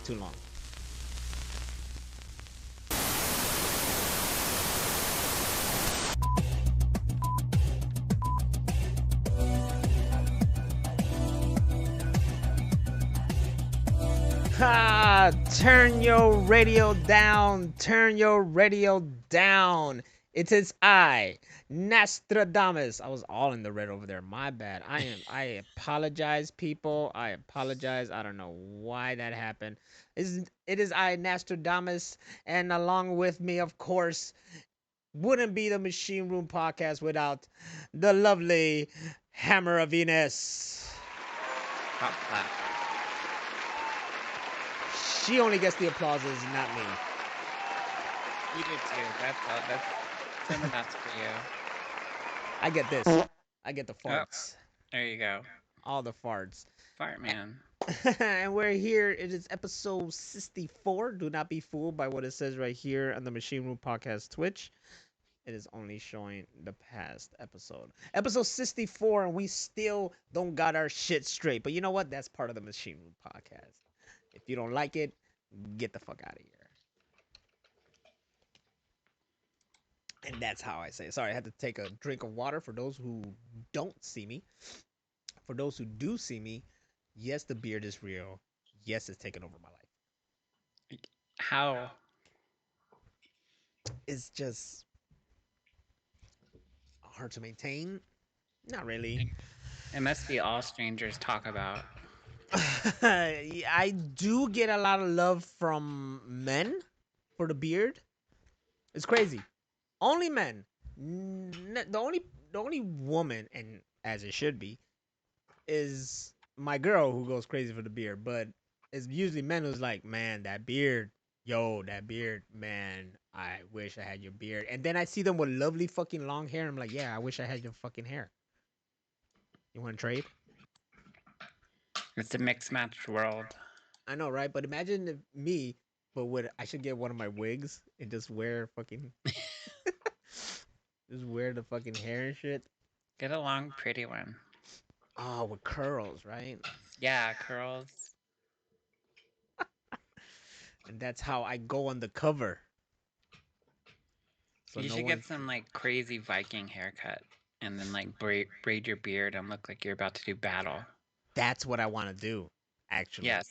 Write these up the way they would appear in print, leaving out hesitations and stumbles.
too long. Ha! Turn your radio down. Turn your radio down. It is I, Nostradamus. I was all in the red over there. My bad. I apologize, people. I apologize. I don't know why that happened. It is I, Nostradamus, and along with me, of course, wouldn't be the Machine Room podcast without the lovely Hammer of Venus. Pop clap. She only gets the applauses, not me. You do too. That's some of that's for you. I get this. I get the farts. There you go. All the farts. Fart man. And we're here. It is episode 64. Do not be fooled by what it says right here on the Machine Room Podcast Twitch. It is only showing the past episode. Episode 64, and we still don't got our shit straight. But you know what? That's part of the Machine Room Podcast. If you don't like it, get the fuck out of here. And that's how I say it. Sorry, I had to take a drink of water for those who don't see me. For those who do see me, yes, the beard is real. Yes, it's taken over my life. How? It's just hard to maintain. Not really. It must be all strangers talk about. I do get a lot of love from men for the beard. It's crazy. Only men. The only woman, and as it should be, is my girl who goes crazy for the beard. But it's usually men who's like, man, that beard, that beard, man. I wish I had your beard. And then I see them with lovely fucking long hair. I'm like, yeah, I wish I had your fucking hair. You want to trade? It's a mixed matched world. I know, right? But imagine if me, but I should get one of my wigs and just wear fucking, just wear the fucking hair and shit. Get a long, pretty one. Oh, with curls, right? Yeah, curls. And that's how I go on the cover. So you should get some like crazy Viking haircut and then like braid your beard and look like you're about to do battle. That's what I want to do, actually. Yes.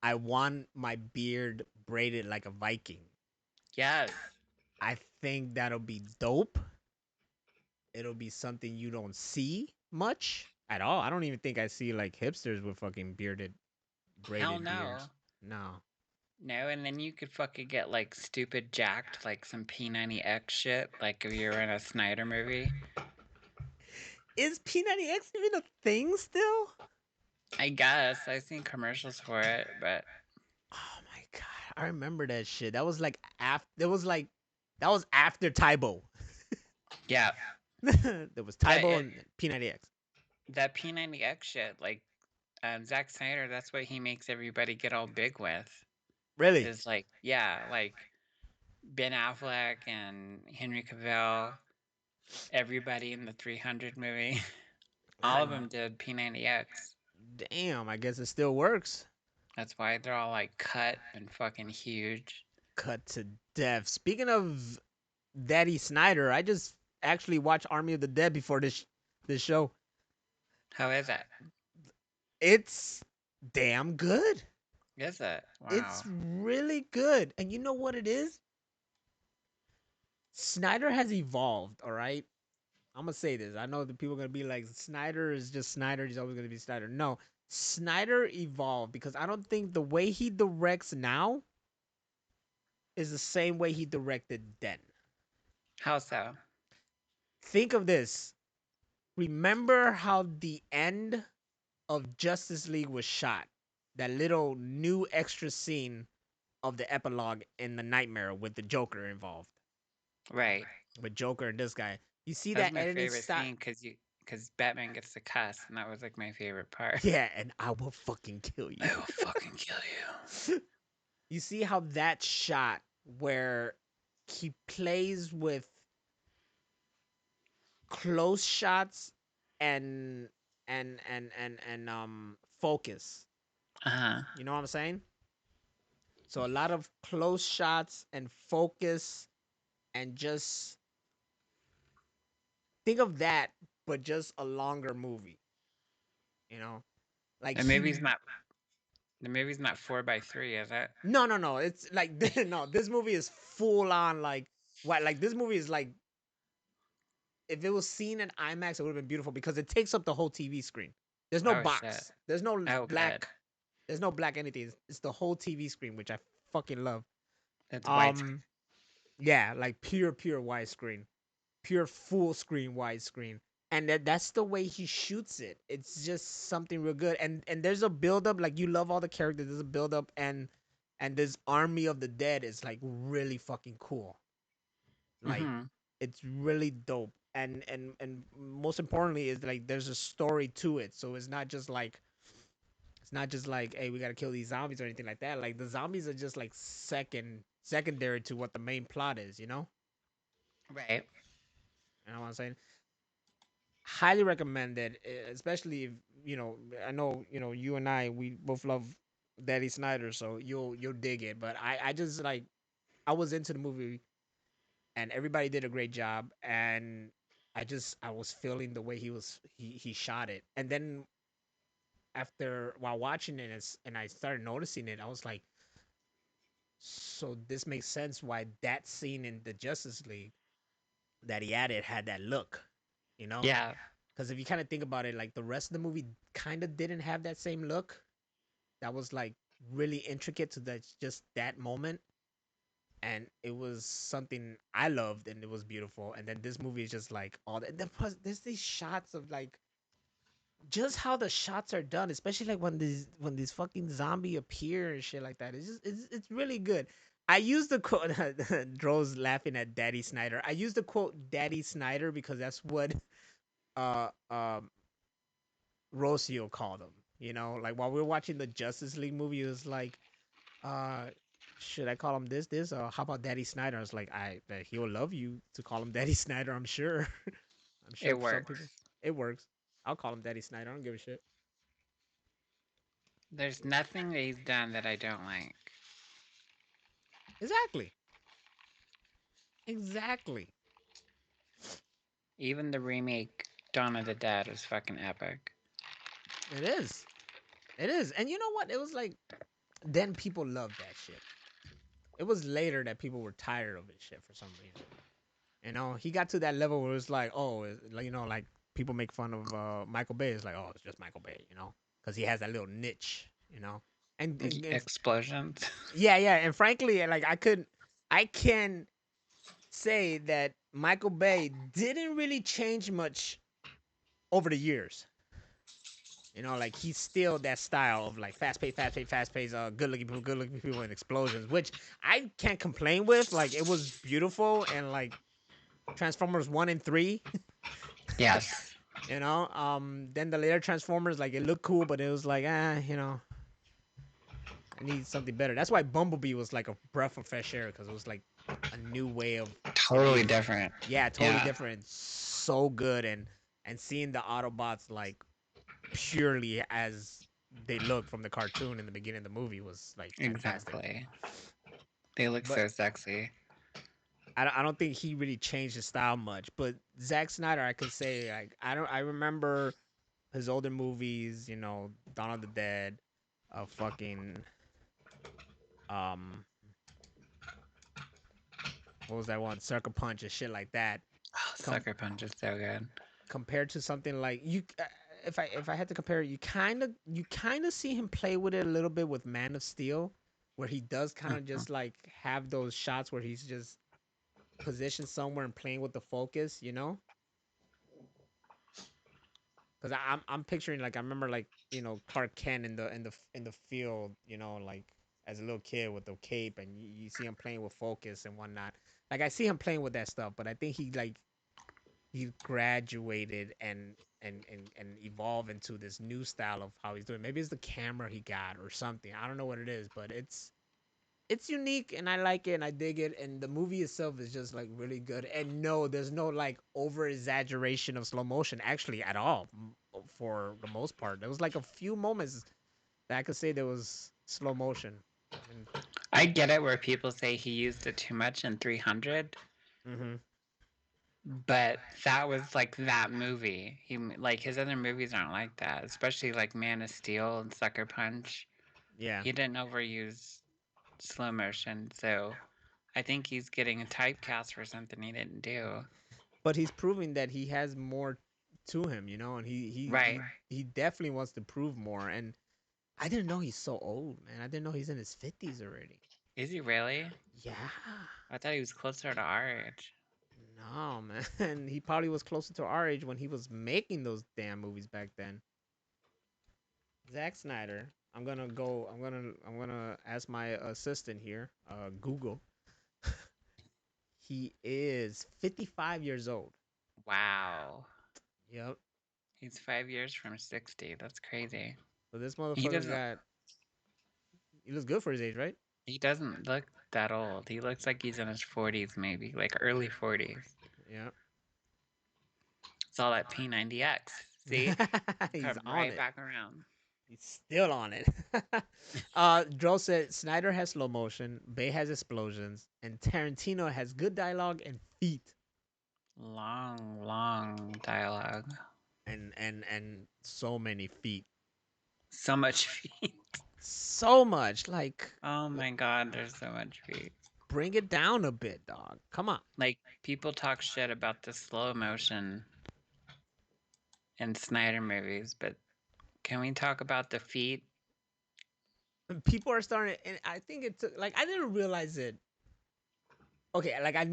I want my beard braided like a Viking. Yes. I think that'll be dope. It'll be something you don't see much at all. I don't even think I see like hipsters with fucking braided Hell no. beards. No. No, and then you could fucking get like stupid jacked, like some P90X shit, like if you're in a Snyder movie. Is P90X even a thing still? I guess. I've seen commercials for it, but... Oh my god. I remember that shit. That was like after... That was after Tybo. Yeah. There was Tybo and P90X. That P90X shit, like, Zack Snyder, that's what he makes everybody get all big with. Really? Is like, yeah, like Ben Affleck and Henry Cavill, everybody in the 300 movie. All of them did P90X. Damn, I guess it still works. That's why they're all like cut and fucking huge. Cut to death. Speaking of Daddy Snyder, I just actually watched Army of the Dead before this show. How is it? It's damn good. Is it? Wow. It's really good. And you know what it is? Snyder has evolved, all right? I'm going to say this. I know that people are going to be like, Snyder is just Snyder. He's always going to be Snyder. No, Snyder evolved because I don't think the way he directs now is the same way he directed then. How so? Think of this. Remember how the end of Justice League was shot? That little new extra scene of the epilogue in the Nightmare with the Joker involved. Right. With Joker and this guy. You see That's that my editing favorite style? scene because Batman gets to cuss, and that was like my favorite part. Yeah, and I will fucking kill you. I will fucking kill you. You see how that shot where he plays with close shots and focus. Uh-huh. You know what I'm saying? So a lot of close shots and focus, and just think of that, but just a longer movie. You know, like The he. movie's not the movie's not 4 by 3, is it? No, no, no. It's like no. This movie is full on like what? Like this movie is like if it was seen in IMAX, it would have been beautiful because it takes up the whole TV screen. There's no Oh shit. box. There's no Oh good. black. There's no black anything. It's the whole TV screen, which I fucking love. It's white. Um, yeah, like pure widescreen, pure full screen widescreen, and that's the way he shoots it. It's just something real good. And there's a build up. Like you love all the characters. There's a build up, and this army of the dead is like really fucking cool. Like Mm-hmm. it's really dope. And most importantly is like there's a story to it. So it's not just like hey we gotta kill these zombies or anything like that. Like the zombies are just like secondary to what the main plot is. Right. You know what I'm saying? Highly recommended, especially if I know you and I we both love Daddy Snyder, so you'll dig it. But I just like I was into the movie and everybody did a great job, and I was feeling the way he shot it. And then after while watching it and I started noticing it, I was like, so this makes sense why that scene in the Justice League that he added had that look, you know? Yeah. Because if you kind of think about it, like the rest of the movie kind of didn't have that same look. That was like really intricate to that just that moment, and it was something I loved, and it was beautiful. And then this movie is just like all that. Plus, there's these shots of like just how the shots are done, especially like when these fucking zombie appear and shit like that. It's really good. I use the quote. Dro's laughing at Daddy Snyder. I use the quote Daddy Snyder because that's what uh um Rocio called him. Like while we were watching the Justice League movie, it was like, uh, should I call him this, or how about Daddy Snyder? I was like, he'll love you to call him Daddy Snyder. I'm sure. I'm sure It for some people works. it works. I'll call him Daddy Snyder. I don't give a shit. There's nothing that he's done that I don't like. Exactly. Exactly. Even the remake Dawn of the Dead is fucking epic. It is. It is. And you know what? It was like then people loved that shit. It was later that people were tired of it shit for some reason. He got to that level where it's like, oh, like like people make fun of Michael Bay. It's like, oh, it's just Michael Bay, because he has that little niche, and Explosions. yeah, yeah, and frankly, like I can say that Michael Bay didn't really change much over the years. Like he's still that style of like fast paced, good looking people, and explosions, which I can't complain with. Like it was beautiful, and like Transformers 1 and 3. Yes. Then the later Transformers, like it looked cool, but it was like, I need something better. That's why Bumblebee was like a breath of fresh air because it was like a new way of Totally different. yeah, totally Yeah. different, so good, and seeing the Autobots like purely as they look from the cartoon in the beginning of the movie was like fantastic. Exactly. They look But so sexy. I don't think he really changed his style much. But Zack Snyder, I could say like I remember his older movies, Dawn of the Dead, fucking um, what was that one? Sucker Punch and shit like that. Oh, Com- Sucker Punch is so good. Compared to something like if I had to compare it, you kind of see him play with it a little bit with Man of Steel, where he does kind of Mhm. just like have those shots where he's just positioned somewhere and playing with the focus. Because I'm picturing like I remember like Clark Kent in the field, like as a little kid with the cape, and you see him playing with focus and whatnot. Like I see him playing with that stuff, but I think he graduated and evolved into this new style of how he's doing. Maybe it's the camera he got or something. I don't know what it is, but it's unique and I like it and I dig it. And the movie itself is just like really good. And no, there's no like over exaggeration of slow motion actually at all for the most part. There was like a few moments that I could say there was slow motion. And I get it where people say he used it too much in 300, Mm-hmm. but that was like that movie. He like his other movies aren't like that, especially like Man of Steel and Sucker Punch. Yeah, He didn't overuse slow motion, so I think he's getting a typecast for something he didn't do. but he's proving that he has more to him, you know, and Right. he definitely wants to prove more. And I didn't know he's so old, man. I didn't know he's in his 50s already. Is he really? Yeah. I thought he was closer to our age. No, man. He probably was closer to our age when he was making those damn movies back then. Zack Snyder. I'm gonna ask my assistant here, Google. He is 55 years old. Wow. Yep. He's 5 years from 60. That's crazy. So this He motherfucker doesn't got. He looks good for his age, right? he doesn't look that old. He looks like he's in his 40s maybe, like early 40s. Yeah. It's all that P90X. See? He's Come on right it. back around. He's still on it. Dro said Snyder has slow motion, Bay has explosions, and Tarantino has good dialogue and feet. Long, long dialogue. And so many feet. So much feet. So much. Like, Oh my god, there's so much feet. bring it down a bit, dog. Come on. Like, people talk shit about the slow motion in Snyder movies, but can we talk about the feet? People are starting, and I think it took, like, I didn't realize it. Okay, like, I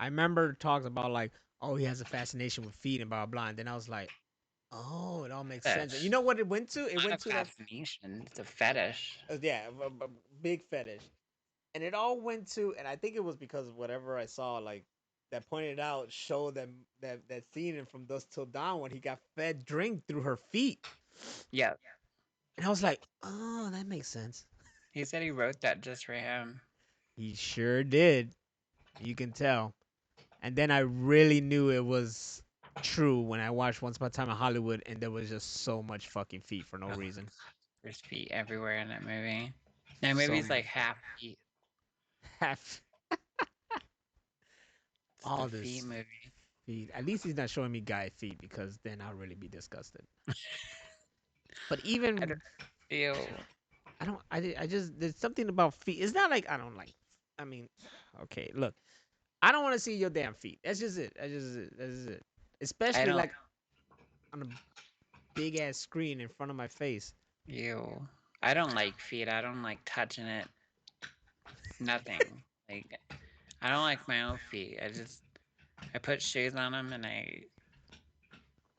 remember talks about, like, oh, he has a fascination with feet and blah, blah, blah. And then I was like, oh, it all makes sense. And you Fetish. know what it went to? It Not a went to that, fascination, it's a fetish. yeah, a big fetish. And it all went to, and I think it was because whatever I saw, like, that pointed out, showed them that scene in From Dusk Till Dawn when he got fed drink through her feet. Yeah, And I was like, oh, that makes sense. he said he wrote that just for him. He sure did. You can tell. And then I really knew it was true when I watched Once Upon a Time in Hollywood, and there was just so much fucking feet for no Ugh, reason. there's feet everywhere in that movie. That So movie's much. like half feet. Half It's the all feet this movie. feet. At least he's not showing me guy feet because then I'll really be disgusted. But I don't, even ew. I don't. I just there's something about feet. It's not like I don't like. I mean, okay, look, I don't want to see your damn feet. That's just it. That's just it. That's just it. I Especially don't, like on a big ass screen in front of my face. ew. I don't like feet. I don't like touching it. Nothing. Like, I don't like my own feet. I put shoes on them and I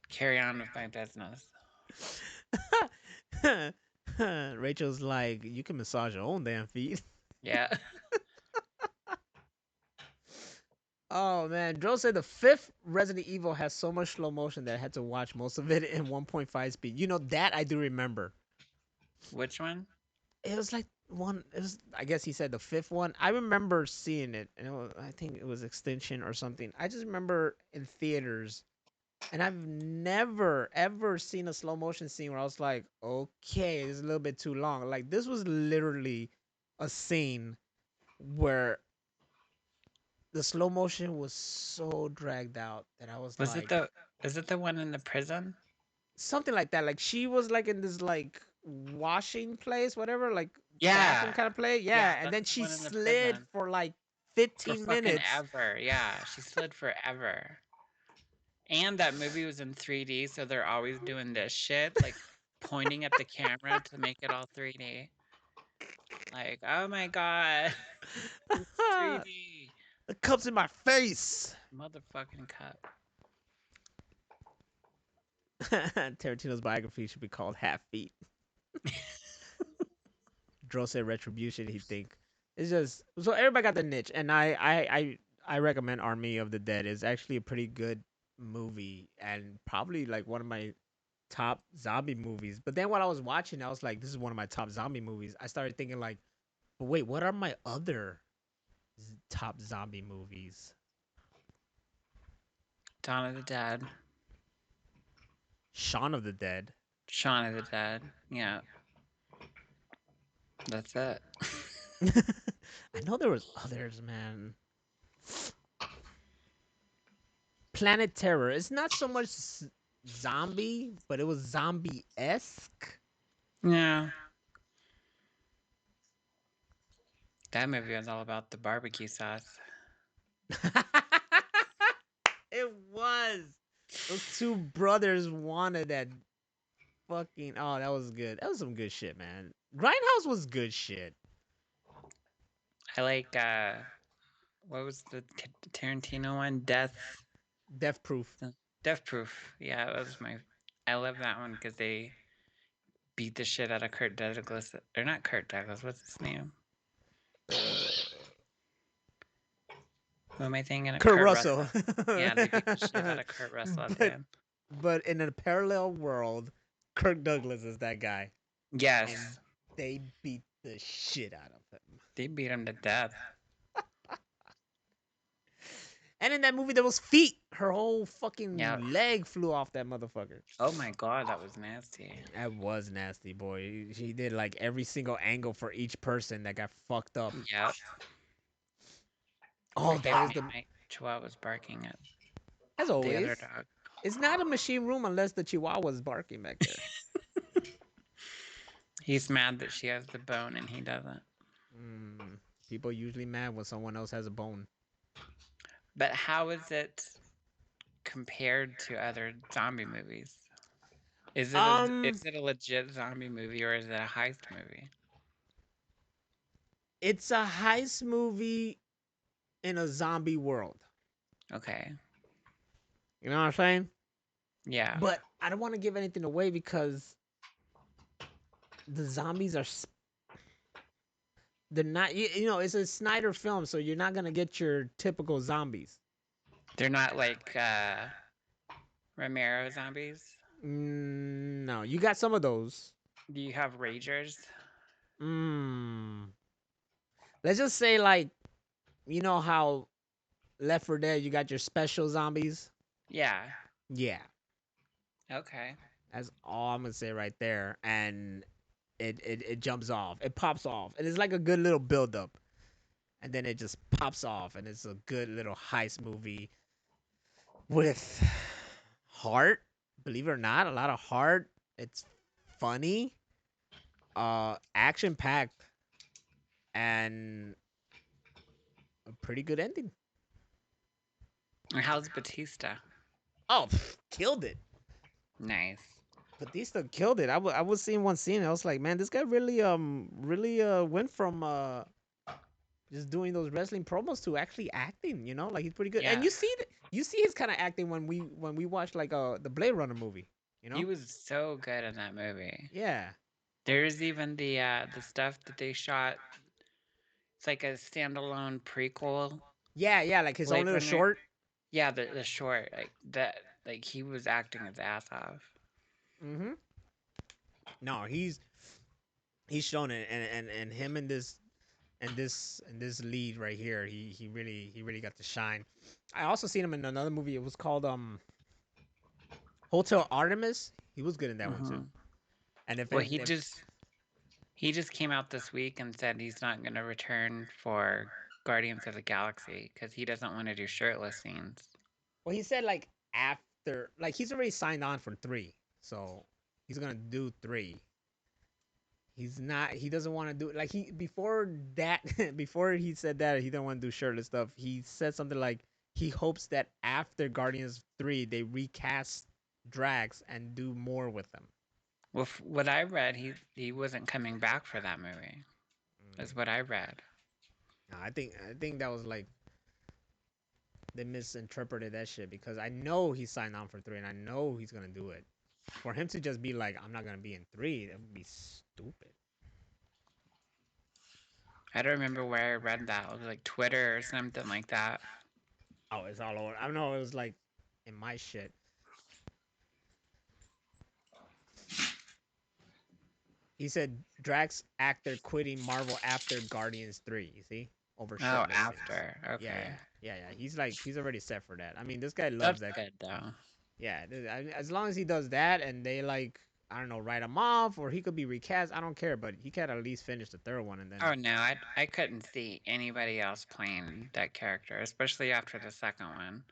carry on with my business. Rachel's like, you can massage your own damn feet. Yeah. Oh man, Joe said the fifth Resident Evil has so much slow motion that I had to watch most of it in 1.5 speed. You know that I do remember. Which one? It was like one. It was. I guess he said the fifth one. I remember seeing it, and I think it was Extinction or something. I just remember in theaters, and I've never ever seen a slow motion scene where I was like, okay, it's a little bit too long. Like this was literally a scene where the slow motion was so dragged out that I was Was it like, the is it the one in the prison? something like that. Like she was like in this like washing place, whatever, like bathroom Yeah. kind of play. Yeah, Yeah, and that's then the she one in the slid prison. for like For 15 fucking minutes. ever. Yeah, she slid forever. And that movie was in 3D, so they're always doing this shit, like pointing at the camera to make it all 3D. Like, oh my god, it's 3D. The cup's in my face. Motherfucking cup. Tarantino's biography should be called Half Feet. Dro said Retribution. He think it's just so everybody got the niche, and I recommend Army of the Dead. It's actually a pretty good movie and probably like one of my top zombie movies. But then while I was watching, I was like, this is one of my top zombie movies. I started thinking like, but wait, what are my other top zombie movies? Dawn of the Dead. Shaun of the Dead. Shaun of the Dead. Yeah, that's it. I know there was others, man. Planet Terror. It's not so much zombie, but it was zombie esque. Yeah, that movie was all about the barbecue sauce. It was. Those two brothers wanted that fucking. Oh, that was good. That was some good shit, man. Grindhouse was good shit. I like what was the Tarantino one? Death Proof. Death Proof. Yeah, that was my. I love that one because they beat the shit out of Kurt Douglas. Or not Kurt Douglas. What's his name? Who am I thinking of? Kurt Kurt Russell. Russell. Yeah, they beat the shit out of Kurt Russell at the but end. but in a parallel world, Kirk Douglas is that guy, and Yes, they beat the shit out of him. they beat him to death. And in that movie, there was feet. Her whole Yeah. fucking leg flew off that motherfucker. Oh my god, that was nasty. That was nasty, boy. She did like every single angle for each person that got fucked up. Yep. Oh, that is My chihuahua was barking at as the always. other dog. It's not a machine room unless the Chihuahua's barking back there. He's mad that she has the bone and he doesn't. Mm, people usually mad when someone else has a bone. But how is it compared to other zombie movies? Um, Is it a legit zombie movie or is it a heist movie? it's a heist movie in a zombie world. Okay. You know what I'm saying? Yeah. But I don't want to give anything away because the zombies are they're not you know, it's a Snyder film, so you're not going to get your typical zombies. They're not like Romero zombies. No, you got some of those. Do you have ragers? Mm. Let's just say like you know how Left 4 Dead you got your special zombies? Yeah. Yeah. Okay. That's all I'm gonna say right there. And it jumps off. It pops off. And it's like a good little build up. And then it just pops off and it's a good little heist movie with heart. Believe it or not, a lot of heart. It's funny. Action packed and a pretty good ending. And how's Batista? Oh, killed it. Nice. Batista killed it. I was seeing one scene. I was like, man, this guy really went from just doing those wrestling promos to actually acting. You know, like he's pretty good. And Yeah. you see his kind of acting when we watch like the Blade Runner movie. You know, He was so good in that movie. yeah, There's even the stuff that they shot. It's like a standalone prequel. yeah, like his own Blade little Runner. short. Yeah, the short like that. Like he was acting his ass off. Mm-hmm. No, he's shown it, and him in this and this lead right here, he really got to shine. I also seen him in another movie. It was called Hotel Artemis. He was good in that one too. Hmm. And if Well, it, if he just came out this week and said he's not going to return for Guardians of the Galaxy because he doesn't want to do shirtless scenes. well, he said like after like he's already signed on for 3, so he's gonna do 3. He's not. He doesn't want to do like he before that. Before he said that he don't want to do shirtless stuff. He said something like he hopes that after Guardians 3 they recast Drax and do more with them. Well, what I read, he wasn't coming back for that movie. Mm. Is what I read. No, I think that was like they misinterpreted that shit because I know he signed on for 3 and I know he's gonna do it. For him to just be like, I'm not gonna be in 3, that would be stupid. I don't remember where I read that. It was like Twitter or something like that. Oh, it's all over. I don't know. It was like in my shit. He said Drax actor quitting Marvel after Guardians 3. You see, over Oh, shirtless scenes. after. Yeah, Okay. yeah. He's already set for that. I mean, this guy loves That's that. good though. Yeah, as long as he does that and they like I don't know, write him off, or he could be recast. I don't care, but he could at least finish the third one, and then Oh no, I couldn't see anybody else playing that character, especially after the second one.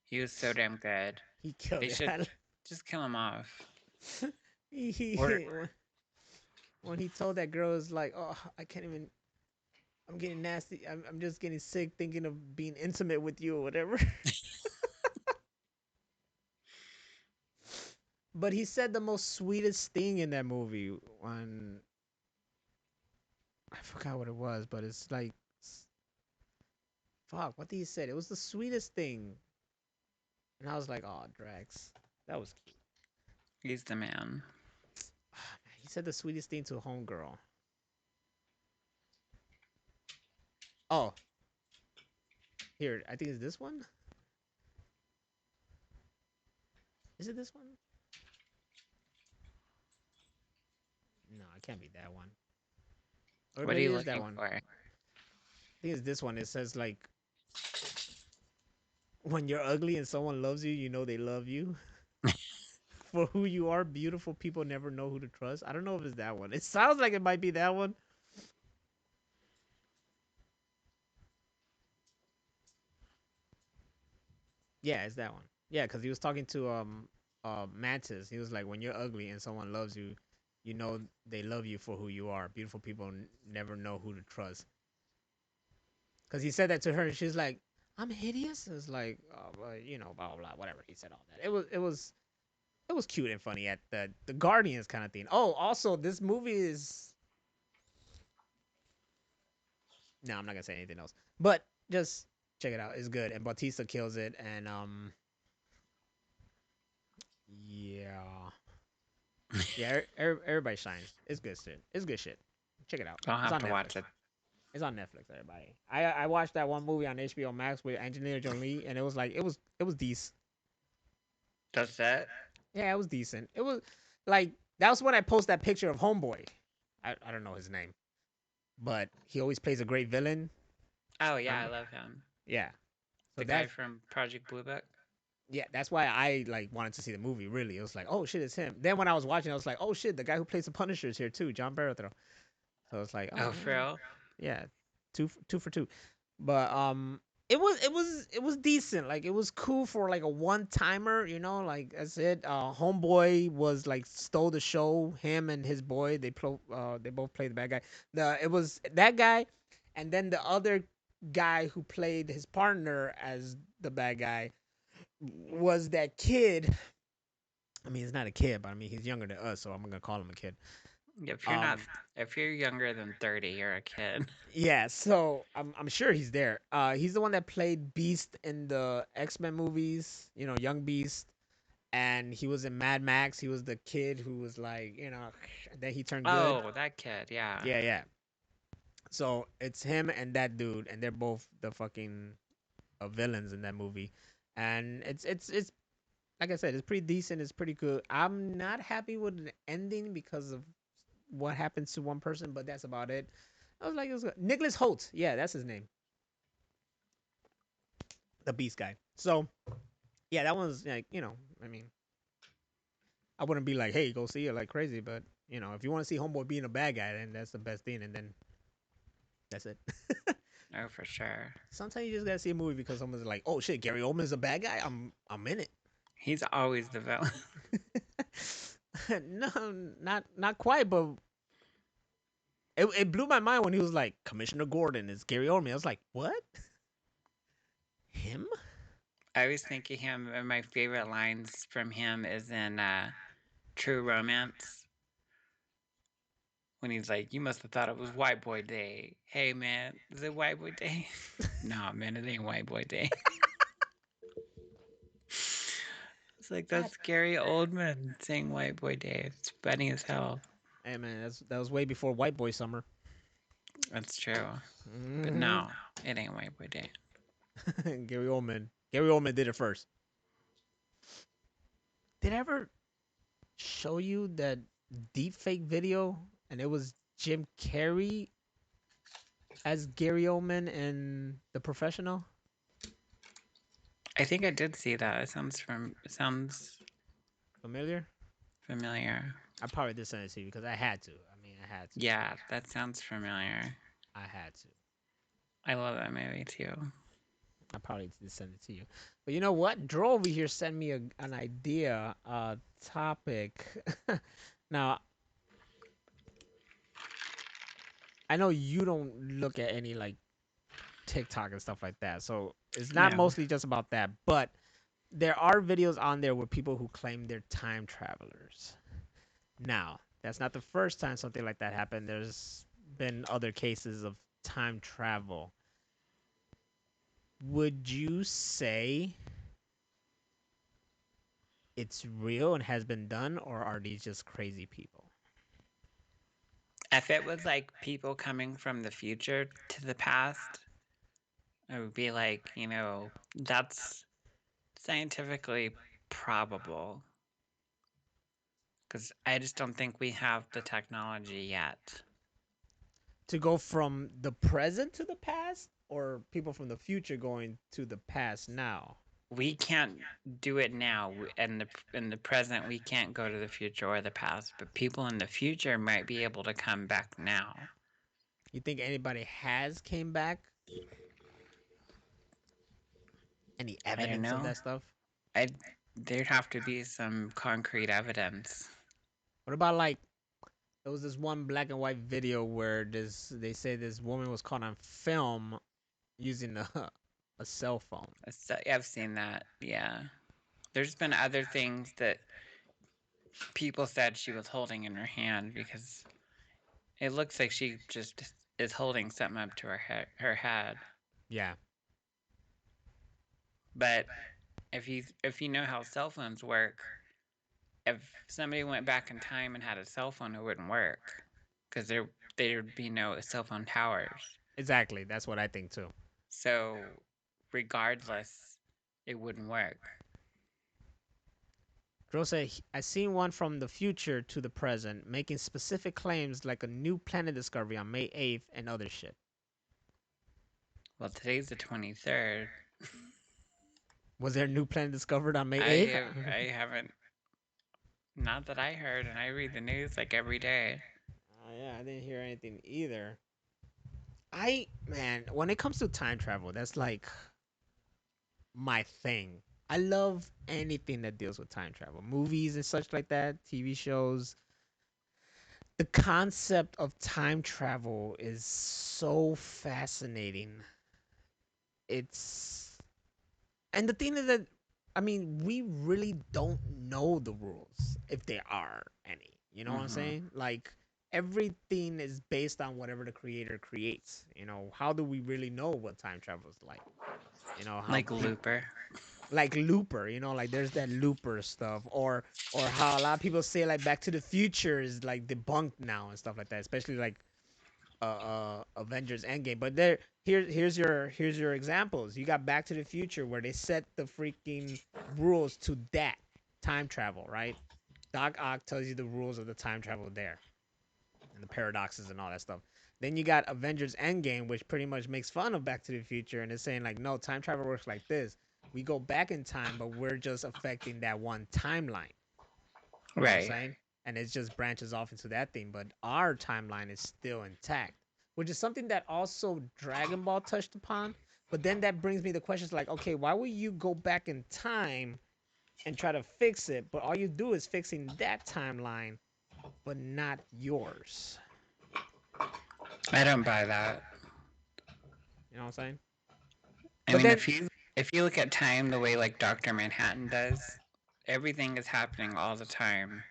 He was so damn good. he killed They it. should just kill him off. Or he when he told that girl, is like, oh, I can't even. I'm getting nasty. I'm just getting sick thinking of being intimate with you or whatever. But he said the most sweetest thing in that movie when I forgot what it was, but it's like, fuck, what did he say? It was the sweetest thing, and I was like, oh, Drax, that was cute. he's the man. He said the sweetest thing to a homegirl. Oh, here, I think it's this one. Is it this one? No, it can't be that one. Or What are maybe you it is that looking one. for? I think it's this one. It says like, when you're ugly and someone loves you, you know they love you. For who you are, beautiful people never know who to trust. I don't know if it's that one. It sounds like it might be that one. Yeah, it's that one. Yeah, because he was talking to Mantis. He was like, when you're ugly and someone loves you, you know they love you for who you are. Beautiful people never know who to trust. Because he said that to her, and she's like, I'm hideous. It's like, oh, well, blah blah blah, whatever. He said all that. It was cute and funny at the Guardians kind of thing. Oh, also this movie is, no, I'm not gonna say anything else. But just check it out. It's good, and Bautista kills it, and yeah, yeah, everybody shines. It's good shit. It's good shit. Check it out. I'll It's have on to Netflix. watch it. It's on Netflix. Everybody. I watched that one movie on HBO Max with Angelina Jolie, and it was like it was decent. That's it? Yeah, it was decent. It was like, that was when I post that picture of Homeboy. I don't know his name, but he always plays a great villain. Oh yeah, I Remember? love him. Yeah. So The guy that's, from Project Blue Book. yeah, that's why I like wanted to see the movie. Really, it was like, oh shit, it's him. Then when I was watching, I was like, oh shit, the guy who plays the Punisher is here too, John Barrowthrow. So it's like, oh Oh, for real? yeah, two for two. But it was decent. Like, it was cool for like a one timer. Like, that's it. Homeboy was like, stole the show. Him and his boy, they both played the bad guy. It was that guy, and then the other guy who played his partner as the bad guy was that kid. I mean, he's not a kid, but I mean, he's younger than us, so I'm gonna call him a kid. If you're not, Um, if you're younger than 30, you're a kid. yeah, so I'm sure he's there. He's the one that played Beast in the X-Men movies. Young Beast, and he was in Mad Max. He was the kid who was like, then he turned good. Oh, that kid, yeah. Yeah, yeah. So it's him and that dude, and they're both the fucking villains in that movie. And it's like I said, it's pretty decent. It's pretty good. I'm not happy with the ending because of what happens to one person, but that's about it. I was like, it was good. Nicholas Holt. Yeah, that's his name. The Beast guy. So yeah, that one's like, I mean, I wouldn't be like, hey, go see it like crazy, but if you want to see Homeboy being a bad guy, then that's the best thing, and then that's it. Oh, for sure. Sometimes you just gotta see a movie because someone's like, oh shit, Gary Oldman's a bad guy. I'm in it. He's always the villain. No, not quite, but it blew my mind when he was like, Commissioner Gordon is Gary Oldman. I was like, what? Him? I always think of him, and my favorite lines from him is in True Romance when he's like, "You must have thought it was White Boy Day. Hey, man, is it White Boy Day?" No, man, it ain't White Boy Day. It's like, God. that's Gary Oldman saying White Boy Day. It's funny as hell. Hey man, that was way before White Boy Summer. That's true. But Hmm. no, it ain't White Boy Day. Gary Oldman. Gary Oldman did it first. Did I ever show you that deep fake video? And it was Jim Carrey as Gary Oldman in The Professional. I think I did see that. It sounds Familiar? familiar. I probably did send it to you because I had to. I mean, I had to. Yeah, that sounds familiar. I had to. I love that movie too. I probably did send it to you. But you know what? Dro over here sent me an idea, topic. Now, I know you don't look at any like TikTok and stuff like that. So it's not No. mostly just about that, but there are videos on there with people who claim they're time travelers. Now, that's not the first time something like that happened. There's been other cases of time travel. Would you say it's real and has been done, or are these just crazy people? If it was like people coming from the future to the past, it would be like, that's scientifically probable. Because I just don't think we have the technology yet. To go from the present to the past, or people from the future going to the past now? We can't do it now. In the present, we can't go to the future or the past, but people in the future might be able to come back now. You think anybody has came back? Any I don't evidence of know. that stuff? I There'd have to be some concrete evidence. What about like there was this one black and white video where this they say this woman was caught on film using a cell phone. I've seen that. Yeah. There's been other things that people said she was holding in her hand because it looks like she just is holding something up to her head. Yeah, But if you know how cell phones work, if somebody went back in time and had a cell phone, it wouldn't work because there'd be no cell phone towers. exactly. That's what I think too. So regardless, it wouldn't work. Dro said, I seen one from the future to the present, making specific claims like a new planet discovery on May 8th and other shit. Well, today's the 23rd. Was there a new planet discovered on May I 8th? have I haven't not that I heard, and I read the news like every day. Yeah, I didn't hear anything either. Man, when it comes to time travel, that's like my thing. I love anything that deals with time travel, movies and such like that, TV shows. The concept of time travel is so fascinating. It's and the thing is that I mean, we really don't know the rules if there are any. You know what I'm Hmm. saying? Like everything is based on whatever the creator creates. How do we really know what time travel is like? How Like people Looper. like Looper, like there's that Looper stuff, or how a lot of people say like Back to the Future is like debunked now and stuff like that, especially like Avengers Endgame. But here's your examples. You got Back to the Future where they set the freaking rules to that time travel, right? Doc Ock tells you the rules of the time travel there and the paradoxes and all that stuff. Then you got Avengers Endgame, which pretty much makes fun of Back to the Future and is saying like, no, time travel works like this. We go back in time, but we're just affecting that one timeline. You know what I'm Right. saying? And it just branches off into that thing, but our timeline is still intact, which is something that also Dragon Ball touched upon. But then that brings me the questions like, okay, why would you go back in time and try to fix it, but all you do is fixing that timeline, but not yours? I don't buy that. You know what I'm saying? I But mean, then, if you look at time the way like Dr. Manhattan does, everything is happening all the time.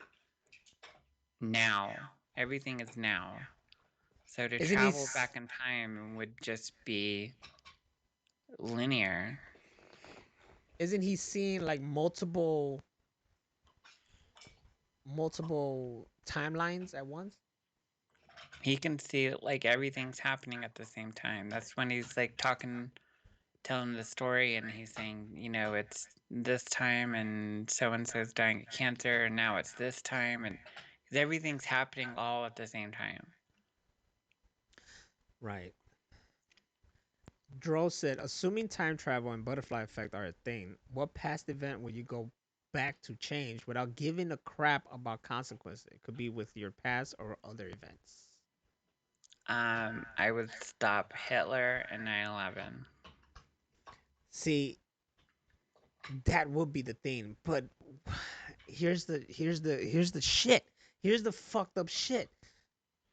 Now. Everything is now. So to isn't he travel back in time would just be linear. isn't he seeing like multiple timelines at once? He can see like everything's happening at the same time. That's when he's like telling the story, and he's saying, it's this time, and so's dying of cancer, and now it's this time, and 'cause everything's happening all at the same time. Right. Dro said, assuming time travel and butterfly effect are a thing, what past event would you go back to change without giving a crap about consequences. It could be with your past or other events. I would stop Hitler and 9/11. See, that would be the thing, but here's the shit. Here's the fucked up shit.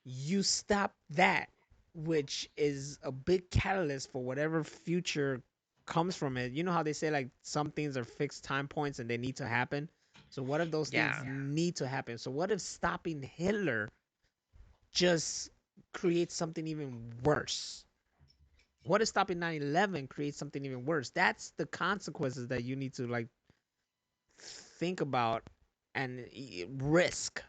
You stop that, which is a big catalyst for whatever future comes from it. You know how they say like some things are fixed time points and they need to happen. So what if those things Yeah. need to happen? So what if stopping Hitler just creates something even worse? What if stopping 9/11 creates something even worse? That's the consequences that you need to like think about and risk.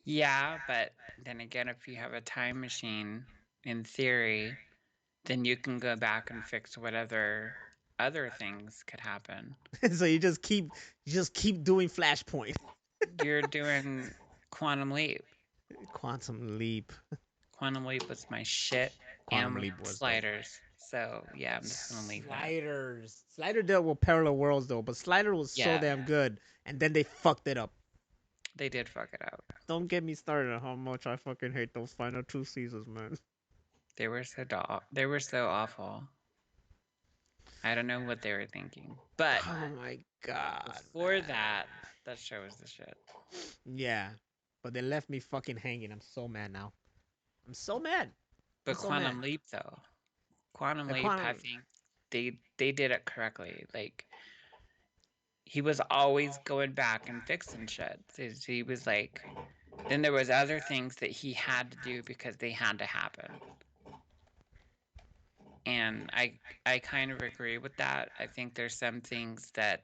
Yeah, but then again, if you have a time machine, in theory, then you can go back and fix what other things could happen. So you just keep doing Flashpoint. You're doing Quantum Leap. Quantum Leap. Quantum Leap was my shit, Quantum and Leap was dope. Sliders. So yeah, I'm just gonna leave that. Sliders. Slider dealt with parallel worlds though, but Slider was so Yeah, damn good, and then they fucked it up. they did fuck it up. Don't get me started on how much I fucking hate those final two seasons, man. They were so awful. I don't know what they were thinking. But Oh my god, before man. that, that show was the shit. Yeah, but they left me fucking hanging. I'm so mad now. I'm so mad. I'm But so mad. Quantum Leap though. Quantum The Leap, I quantum. think they did it correctly. Like he was always going back and fixing shit. So he was like then there was other things that he had to do because they had to happen. And I kind of agree with that. I think there's some things that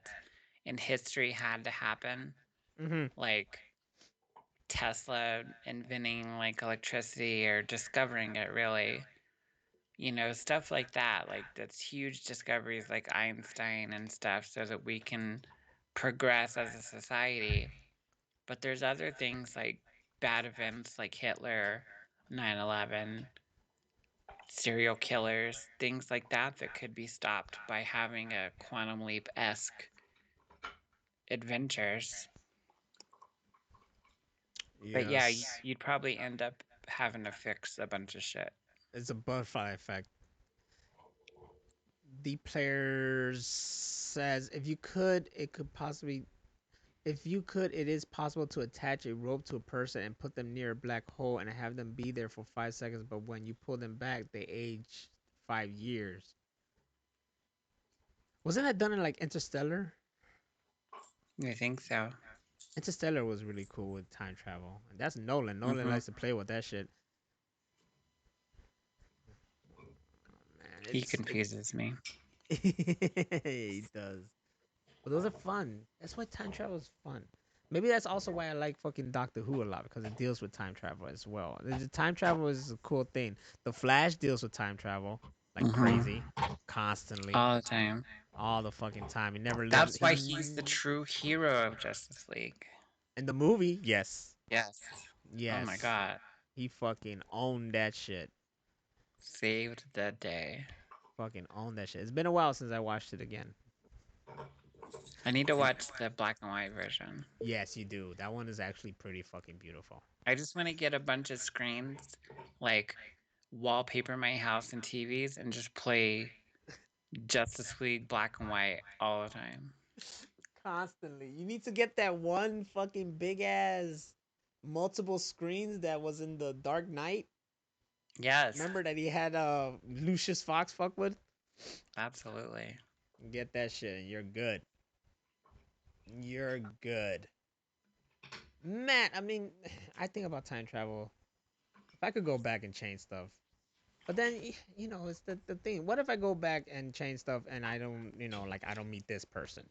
in history had to happen, Mm-hmm. like Tesla inventing like electricity or discovering it really. You know, stuff like that. Like that's huge discoveries like Einstein and stuff so that we can progress as a society. But there's other things like bad events like Hitler, 9/11, serial killers, things like that that could be stopped by having a Quantum Leap-esque adventures. But yeah, Yes. you'd probably end up having to fix a bunch of shit. It's a butterfly effect. The player says if you could, it could possibly. If you could, it is possible to attach a rope to a person and put them near a black hole and have them be there for 5 seconds. But when you pull them back, they age 5 years. Wasn't that done in like Interstellar? I think so. Interstellar was really cool with time travel. And that's Nolan. Nolan Hmm. likes to play with that shit. Man, He it's confuses me. he does. But those are fun. That's why time travel is fun. Maybe that's also why I like fucking Doctor Who a lot because it deals with time travel as well. The time travel is a cool thing. The Flash deals with time travel like Hmm. crazy, constantly, All the time. all the fucking time. He never lives. That's why he's the true hero of Justice League. In the movie, yes, Yes. Oh my yes, god. he fucking owned that shit. Saved the day. Fucking owned that shit. It's been a while since I watched it again. I need to watch the black and white version. Yes, you do. That one is actually pretty fucking beautiful. I just want to get a bunch of screens, like wallpaper my house and TVs, and just play Justice League black and white all the time. Constantly. You need to get that one fucking big ass multiple screens that was in the Dark Knight. Yes, Remember that he had Lucius Fox fuck with? absolutely. Get that shit and you're good. You're good. Man, I mean, I think about time travel. If I could go back and change stuff. But then it's the thing. What if I go back and change stuff and I don't, like I don't meet this person?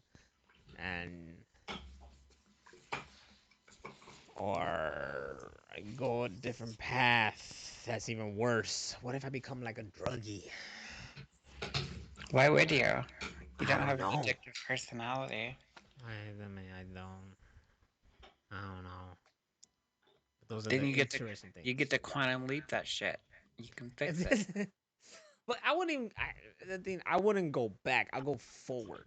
And or I go a different path that's even worse. What if I become like a druggie? Why would you? You I don't don't have an know. addictive personality. I mean, I don't. I don't know. But those are Then the interesting you get things. to quantum leap that shit. You can fix it. But I wouldn't even. The thing, I wouldn't go back. I'll go forward.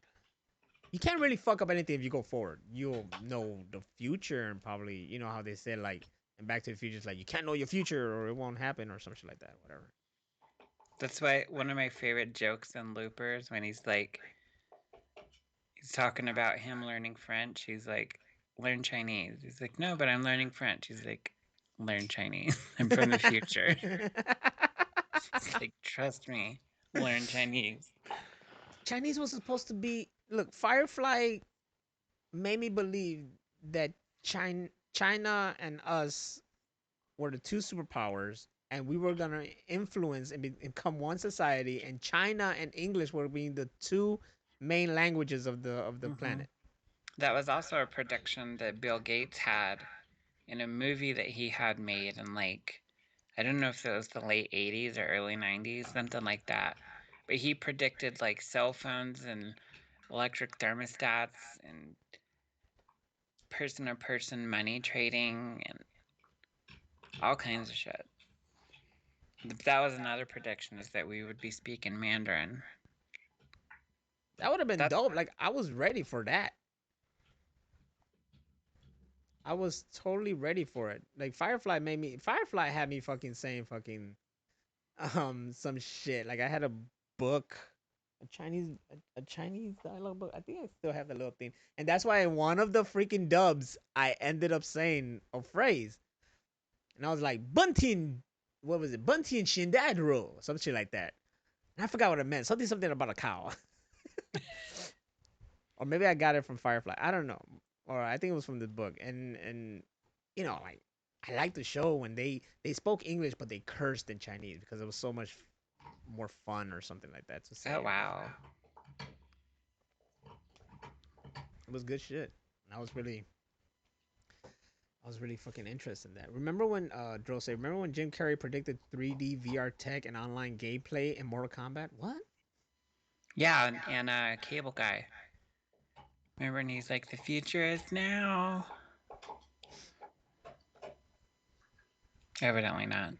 You can't really fuck up anything if you go forward. You'll know the future and probably you know how they said like in Back to the Future, it's like you can't know your future or it won't happen or some shit like that. Whatever. That's why one of my favorite jokes in Loopers when he's talking about him learning French. He's like, learn Chinese. He's like, no, but I'm learning French. He's like, learn Chinese. I'm from the future. It's like, trust me, learn Chinese. Chinese was supposed to be look. Firefly made me believe that China and us were the two superpowers, and we were gonna influence and become one society, and China and English were being the two main languages of the Hmm. planet. That was also a prediction that Bill Gates had in a movie that he had made in like, I don't know if it was the late 80s or early 90s, something like that. But he predicted like cell phones and electric thermostats and person to person money trading and all kinds of shit. That was another prediction, is that we would be speaking Mandarin. That would have been That dope. Like I was ready for that. I was totally ready for it. Like Firefly had me fucking saying fucking some shit. Like I had a book, a Chinese dialogue book. I think I still have the little thing. And that's why in one of the freaking dubs I ended up saying a phrase. And I was like, Buntin, what was it? Buntin Shindadro, some shit like that. And I forgot what it meant. Something about a cow. Or maybe I got it from Firefly. I don't know. Or I think it was from the book. And you know, like I like the show when they spoke English but they cursed in Chinese because it was so much more fun or something like that to say oh it. wow. It was good shit. And I was really fucking interested in that. Remember when remember when Jim Carrey predicted 3D VR tech and online gameplay in Mortal Kombat? What? Yeah, and Cable Guy. Remember, and he's like, the future is now. Evidently not.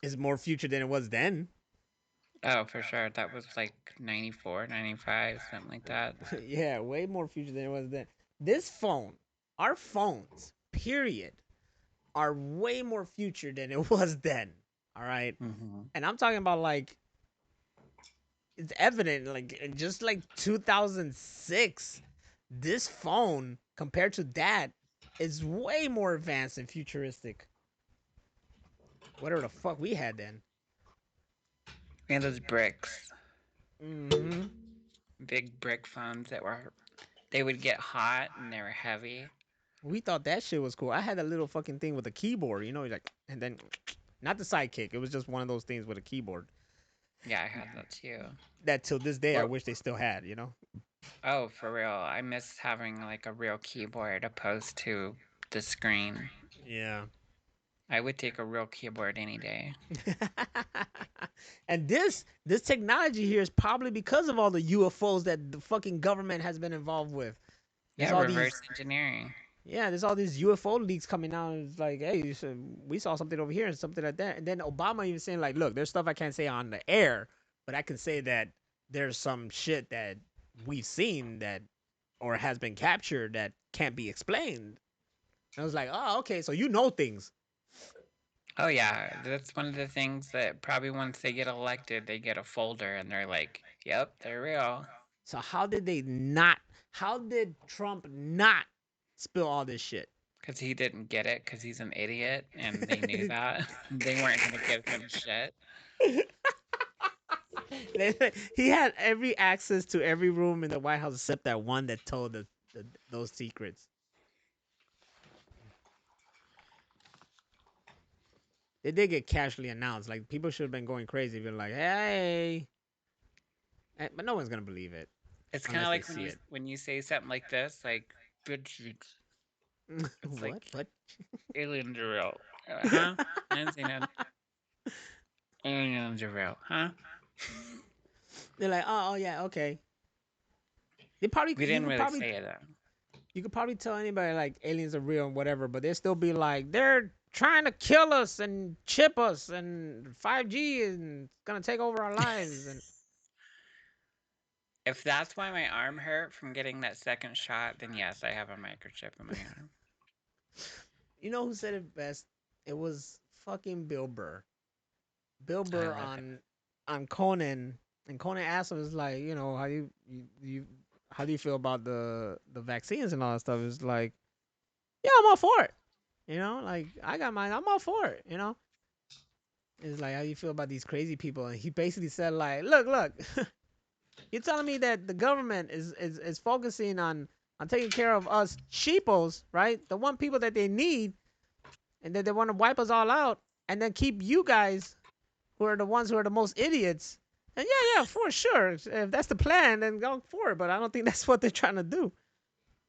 It's more future than it was then. Oh, for sure. That was like 94, 95, something like that. Yeah, way more future than it was then. This phone, our phones, period, are way more future than it was then. All right. Mm-hmm. And I'm talking about like it's evident like just like 2006 this phone compared to that is way more advanced and futuristic. Whatever the fuck we had then. And those bricks. Hmm. Big brick phones that they would get hot and they were heavy. We thought that shit was cool. I had a little fucking thing with a keyboard, you know, like, and then not the sidekick. It was just one of those things with a keyboard Yeah, I had that too. that till this day I Or, wish they still had, you know. oh, for real. I miss having like a real keyboard opposed to the screen. Yeah. I would take a real keyboard any day. And this technology here is probably because of all the UFOs that the fucking government has been involved with. There's Yeah, all reverse these engineering. yeah, there's all these UFO leaks coming out. It's like, hey, we saw something over here and something like that. And then Obama even saying like, look, there's stuff I can't say on the air, but I can say that there's some shit that we've seen that or has been captured that can't be explained. And I was like, oh, okay, so you know things. Oh yeah, that's one of the things that probably once they get elected, they get a folder and they're like, "Yep, they're real." So how did they not? How did Trump not spill all this shit? Because he didn't get it because he's an idiot and they knew that. They weren't going to give him shit. He had every access to every room in the White House except that one that told those secrets. They did get casually announced. Like people should have been going crazy, been like, "Hey," but no one's gonna believe it It's kind of unless they like when see you it. when you say something like this, like, it's What? like What? aliens are real. Huh? I didn't say nothing. Aliens are real, huh? They're like, "Oh, yeah, okay." They probably We didn't really say it though. you could probably tell anybody like aliens are real and whatever, but they still be like, they're trying to kill us and chip us, and 5G is gonna take over our lives, and If that's why my arm hurt from getting that second shot, then yes, I have a microchip in my arm. You know who said it best? It was fucking Bill Burr. Bill I Burr love it. on Conan, and Conan asked him, "Is like, how you how do you feel about the vaccines and all that stuff?" It's like, yeah, I'm all for it. Like I got mine. I'm all for it. It's like, how do you feel about these crazy people? And he basically said like, look, you're telling me that the government is focusing on taking care of us sheepos, right? The one people that they need, and that they want to wipe us all out, and then keep you guys who are the ones who are the most idiots. And yeah, for sure. If that's the plan, then go for it. But I don't think that's what they're trying to do.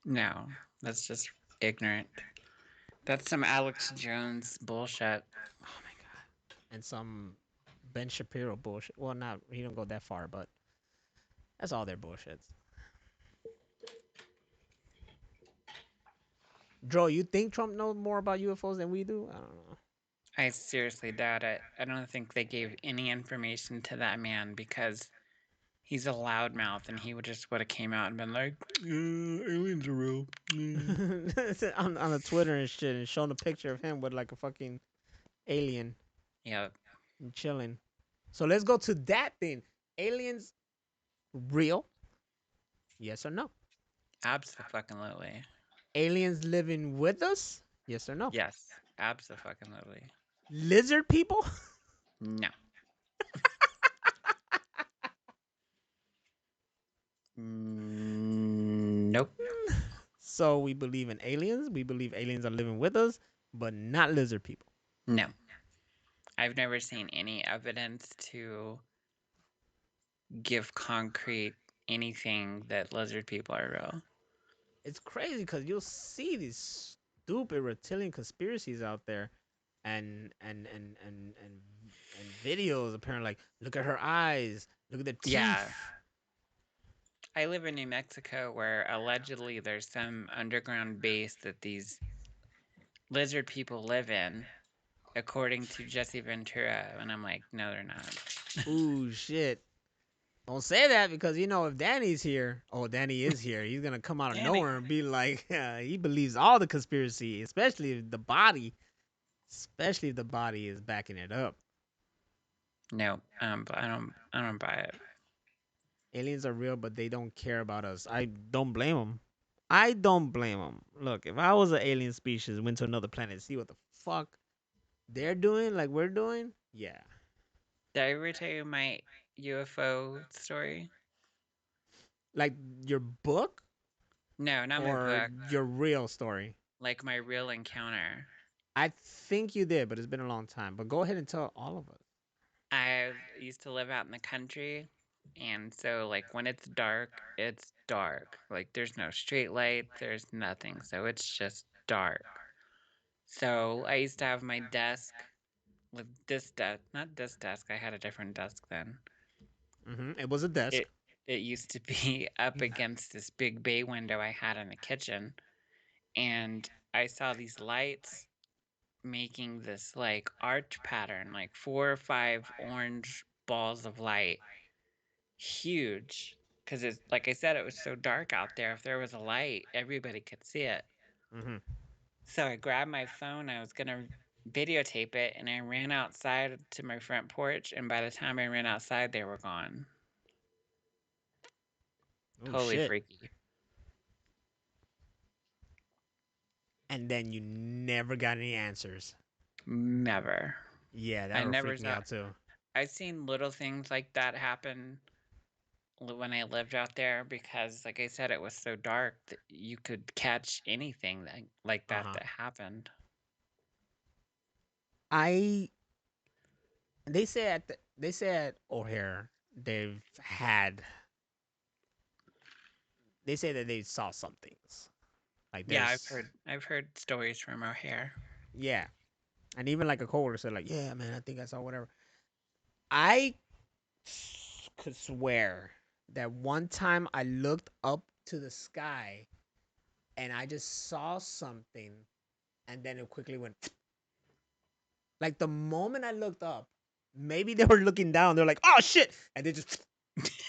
No, that's just ignorant. That's some Alex Jones bullshit. Oh my god. And some Ben Shapiro bullshit. Well, not he don't go that far, but that's all their bullshits. Dro, you think Trump knows more about UFOs than we do? I don't know. I seriously doubt it. I don't think they gave any information to that man because he's a loudmouth and he would have came out and been like, aliens are real. On the Twitter and shit, and showing a picture of him with like a fucking alien Yeah, and chilling. So let's go to that thing. Aliens real? Yes or no? absolutely. Aliens living with us? Yes or no? Yes, absolutely. Lizard people? No. Nope. So we believe in aliens. We believe aliens are living with us, but not lizard people. No. I've never seen any evidence to give concrete anything that lizard people are real. It's crazy because you'll see these stupid reptilian conspiracies out there, and videos apparently like, look at her eyes, look at the Yeah, teeth. I live in New Mexico where allegedly there's some underground base that these lizard people live in, according to Jesse Ventura. And I'm like, no, they're not. Ooh shit. Don't say that because if Danny's here, oh Danny is here. He's gonna come out of Danny. nowhere and be like, he believes all the conspiracy, especially if the body is backing it up. No, but I don't buy it. Aliens are real, but they don't care about us. I don't blame them. I don't blame them. Look, if I was an alien species, went to another planet, see what the fuck they're doing, like we're doing, yeah. Did I ever tell you my UFO story? Like your book No, not my or book. your real story. Like my real encounter. I think you did, but it's been a long time. But go ahead and tell all of us. I used to live out in the country, and so like when it's dark. Like there's no street light, there's nothing. So it's just dark. So I used to have my desk with this desk, not this desk. I had a different desk then. It was a desk. It it used to be up against this big bay window I had in the kitchen, and I saw these lights making this like arch pattern, like 4 or 5 orange balls of light, huge. Because it's like I said, it was so dark out there. If there was a light, everybody could see it. Mm-hmm. So I grabbed my phone. I was gonna videotape it, and I ran outside to my front porch. And by the time I ran outside, they were gone. Oh Totally shit! freaky. And then you never got any answers. Never. Yeah, that I would never freak me saw. out too. I've seen little things like that happen when I lived out there because, like I said, it was so dark that you could catch anything like Uh that huh. that happened. I they say at O'Hare they've had they say that they saw some things. Like Yeah, there's I've heard stories from O'Hare. yeah, and even like a coworker said like, yeah, man, I think I saw whatever. I could swear that one time I looked up to the sky and I just saw something, and then it quickly went like the moment I looked up. Maybe they were looking down. They're like, "Oh shit!" and they just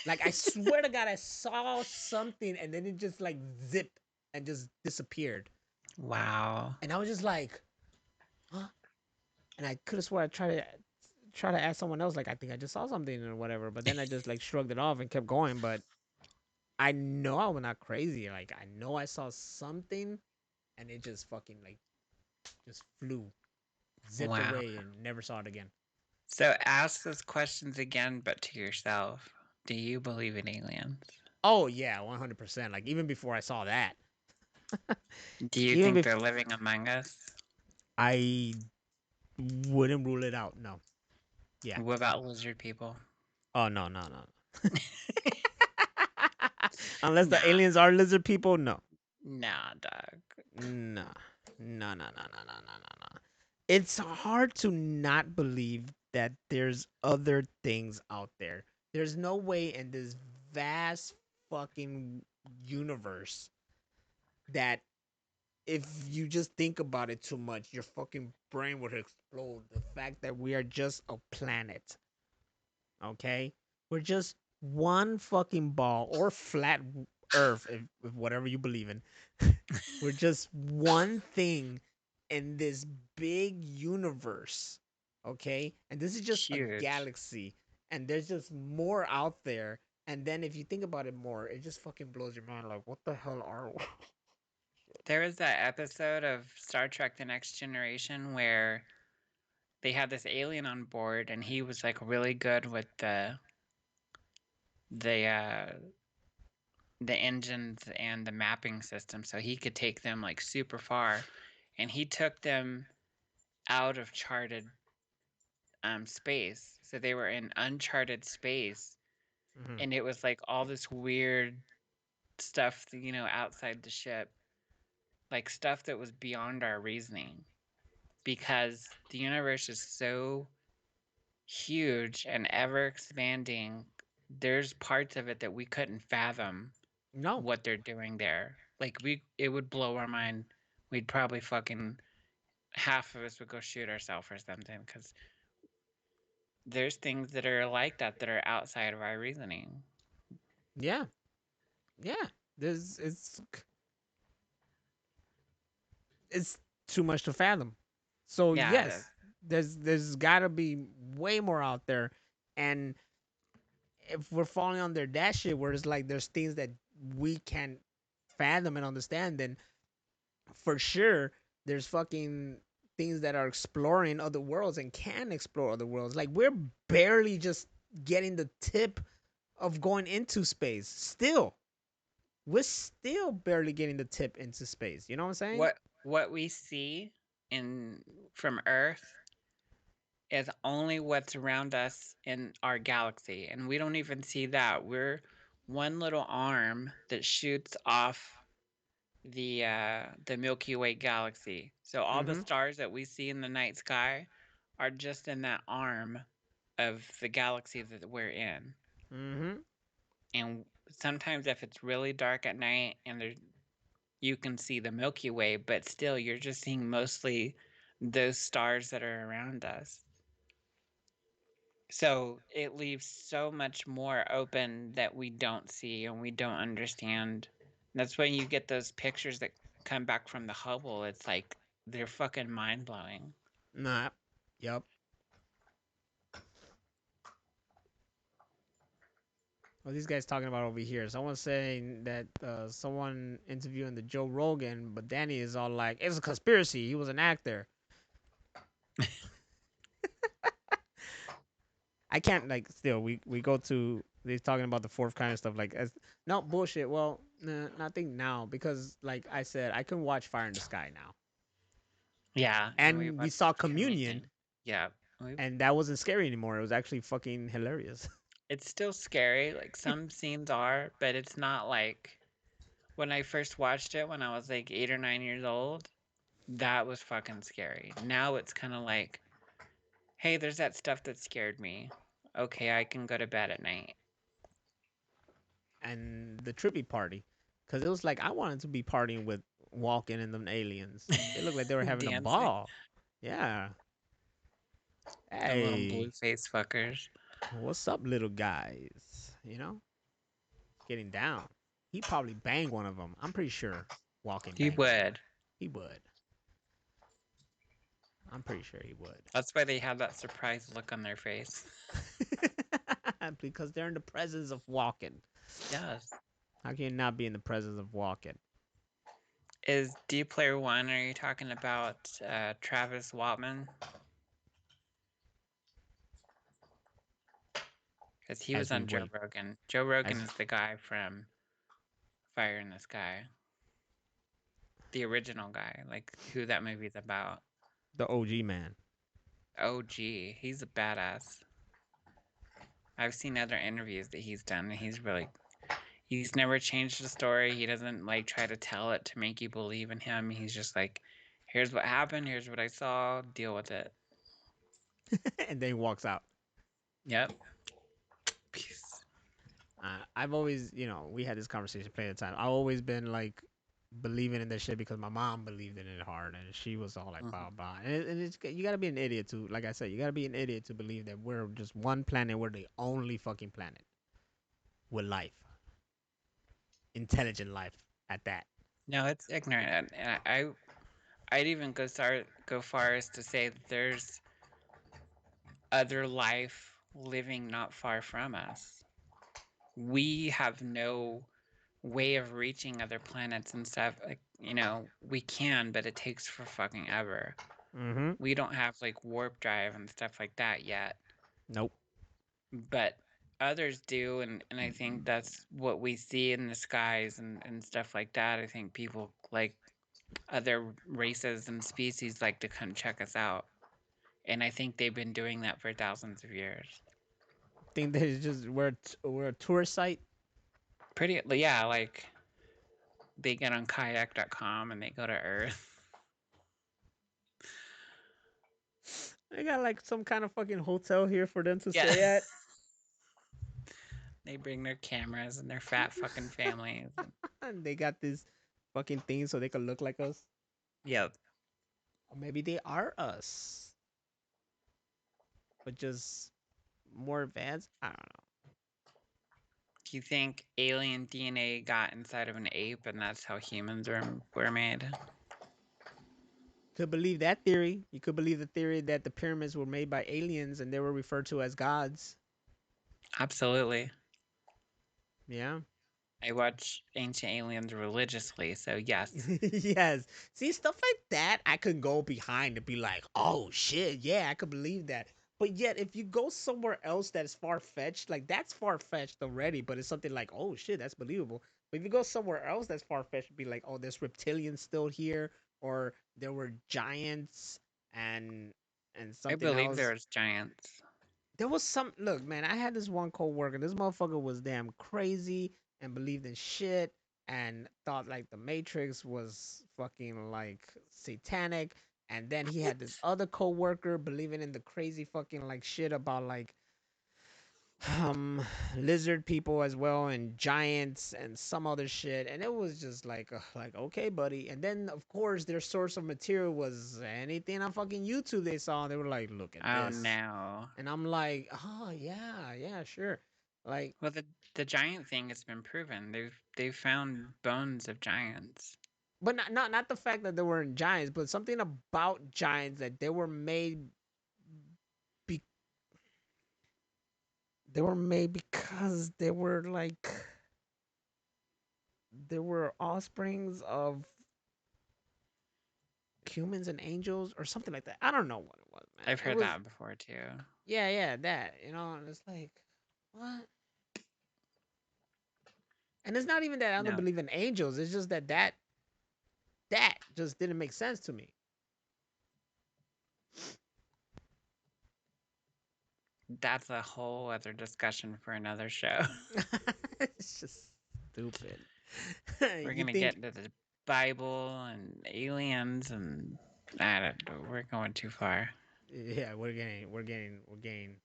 Like I swear to God, I saw something and then it just like zipped and just disappeared. Wow. And I was just like, huh? And I could have swore I try to ask someone else, like I think I just saw something or whatever. But then I just like shrugged it off and kept going. But I know I was not crazy. Like I know I saw something and it just fucking like just flew, zipped Wow. away and never saw it again. So ask those questions again, but to yourself. Do you believe in aliens? Oh yeah, 100%. Like even before I saw that, Do you even think if they're living among us? I wouldn't rule it out. No. Yeah. What about lizard people? Oh no no no. Unless the Nah, aliens are lizard people, no. nah, dog. No. No no no no no no no no. It's hard to not believe that there's other things out there. There's no way in this vast fucking universe that if you just think about it too much, your fucking brain would explode. The fact that we are just a planet, okay? We're just one fucking ball or flat Earth, if whatever you believe in. We're just one thing in this big universe, okay? And this is just a Huge. galaxy, and there's just more out there. And then if you think about it more, it just fucking blows your mind. Like, what the hell are we? There was that episode of Star Trek The Next Generation where they had this alien on board and he was like really good with the the engines and the mapping system so he could take them like super far and he took them out of charted space. So they were in uncharted space Mm-hmm. and it was like all this weird stuff, outside the ship, like stuff that was beyond our reasoning because the universe is so huge and ever expanding. There's parts of it that we couldn't fathom No. what they're doing there. Like it would blow our mind. We'd probably fucking half of us would go shoot ourselves or something because there's things that are like that are outside of our reasoning. Yeah. Yeah. There's it's too much to fathom. So Yeah, it is. yes, there's got to be way more out there, and if we're falling under that shit, where it's like there's things that we can't fathom and understand, then for sure there's fucking things that are exploring other worlds and can explore other worlds. Like we're barely just getting the tip of going into space. Still, we're still barely getting the tip into space. You know what I'm saying? What we see in from Earth is only what's around us in our galaxy, and we don't even see that. We're one little arm that shoots off the Milky Way galaxy. So all the Mm-hmm. stars that we see in the night sky are just in that arm of the galaxy that we're in. Mm-hmm. And sometimes if it's really dark at night and you can see the Milky Way, but still you're just seeing mostly those stars that are around us. So it leaves so much more open that we don't see and we don't understand. That's when you get those pictures that come back from the Hubble. It's like they're fucking mind blowing. Nah. Yep. What these guys talking about over here? Someone saying that someone interviewing the Joe Rogan, but Danny is all like, "It's a conspiracy. He was an actor." I can't like. Still, we go to they're talking about the fourth kind of stuff like as no bullshit. Well, nah, nothing now because like I said, I can watch Fire in the Sky now, Yeah, and we and we watched saw Communion, Communion. Yeah, we, and that wasn't scary anymore. It was actually fucking hilarious. it's still scary. Like some scenes are, but it's not like when I first watched it when I was like 8 or 9 years old. That was fucking scary. Now it's kind of like, hey, there's that stuff that scared me. Okay, I can go to bed at night. And the trippy party, because it was like I wanted to be partying with Walken and them aliens. They looked like they were having a Dancing. ball. Yeah. The little Hey, blue face fuckers. what's up, little guys? You know. getting down. He probably banged one of them. I'm pretty sure Walken He banged one of them. would. He would. I'm pretty sure he would. That's why they had that surprised look on their face. Because they're in the presence of Walken. Yes. How can you not be in the presence of Walken? Is D Player One? Are you talking about Travis Waltman? Because he was As we on Joe wait. Rogan. Joe Rogan As is the guy from Fire in the Sky. The original guy, like who that movie's about. the OG man. Oh, gee, he's a badass. I've seen other interviews that he's done, and he's never changed the story. He doesn't like try to tell it to make you believe in him. He's just like, here's what happened, here's what I saw, deal with it. And then he walks out. Yep. Peace. I've always, we had this conversation plenty of time. I've always been like believing in this shit because my mom believed in it hard, and she was all like, blah blah. And it's you gotta be an idiot to, like I said, you gotta be an idiot to believe that we're just one planet. We're the only fucking planet with life, intelligent life at that. No, it's ignorant, and I'd even go far as to say that there's other life living not far from us. We have no way of reaching other planets and stuff. Like, we can, but it takes for fucking ever. Mm-hmm. We don't have like warp drive and stuff like that yet, Nope. but others do, and I think that's what we see in the skies and stuff like that. I think people like other races and species like to come check us out. And I think they've been doing that for thousands of years. Think that it's just we're a tourist site. Pretty, yeah, like they get on kayak.com and they go to Earth. They got like some kind of fucking hotel here for them to Yeah. stay at. They bring their cameras and their fat fucking families. And they got this fucking thing so they could look like us. Yep. Or maybe they are us, but just more advanced. I don't know. Do you think alien DNA got inside of an ape and that's how humans were made? Could believe that theory. You could believe the theory that the pyramids were made by aliens and they were referred to as gods. Absolutely. Yeah. I watch Ancient Aliens religiously, so yes. Yes. See, stuff like that, I could go behind and be like, oh shit, yeah, I could believe that. But yet, if you go somewhere else that's far fetched, like that's far fetched already, but it's something like, oh shit, that's believable. But if you go somewhere else that's far fetched, be like, oh, there's reptilians still here, or there were giants and I something believe else. there's giants. There was some look, man. I had this one coworker. This motherfucker was damn crazy and believed in shit and thought like the Matrix was fucking like satanic. And then he had this other coworker believing in the crazy fucking like shit about like um lizard people as well and giants and some other shit, and it was just like okay buddy. And then of course their source of material was anything on fucking YouTube they saw, and they were like, look at Oh this. no. And I'm like, oh yeah, sure. Like, Well, the giant thing has been proven. They've found bones of giants. but not the fact that they were giants, but something about giants that they were made. Be, they were made because they were offsprings of humans and angels or something like that. I don't know what it was, man. I've It heard was that before too. yeah, that, and it's like, what? And it's not even that I don't No, believe in angels. It's just that just didn't make sense to me. that's a whole other discussion for another show. It's just stupid. We're You gonna get think into the Bible and aliens, and I don't know. We're going too far. yeah, we're getting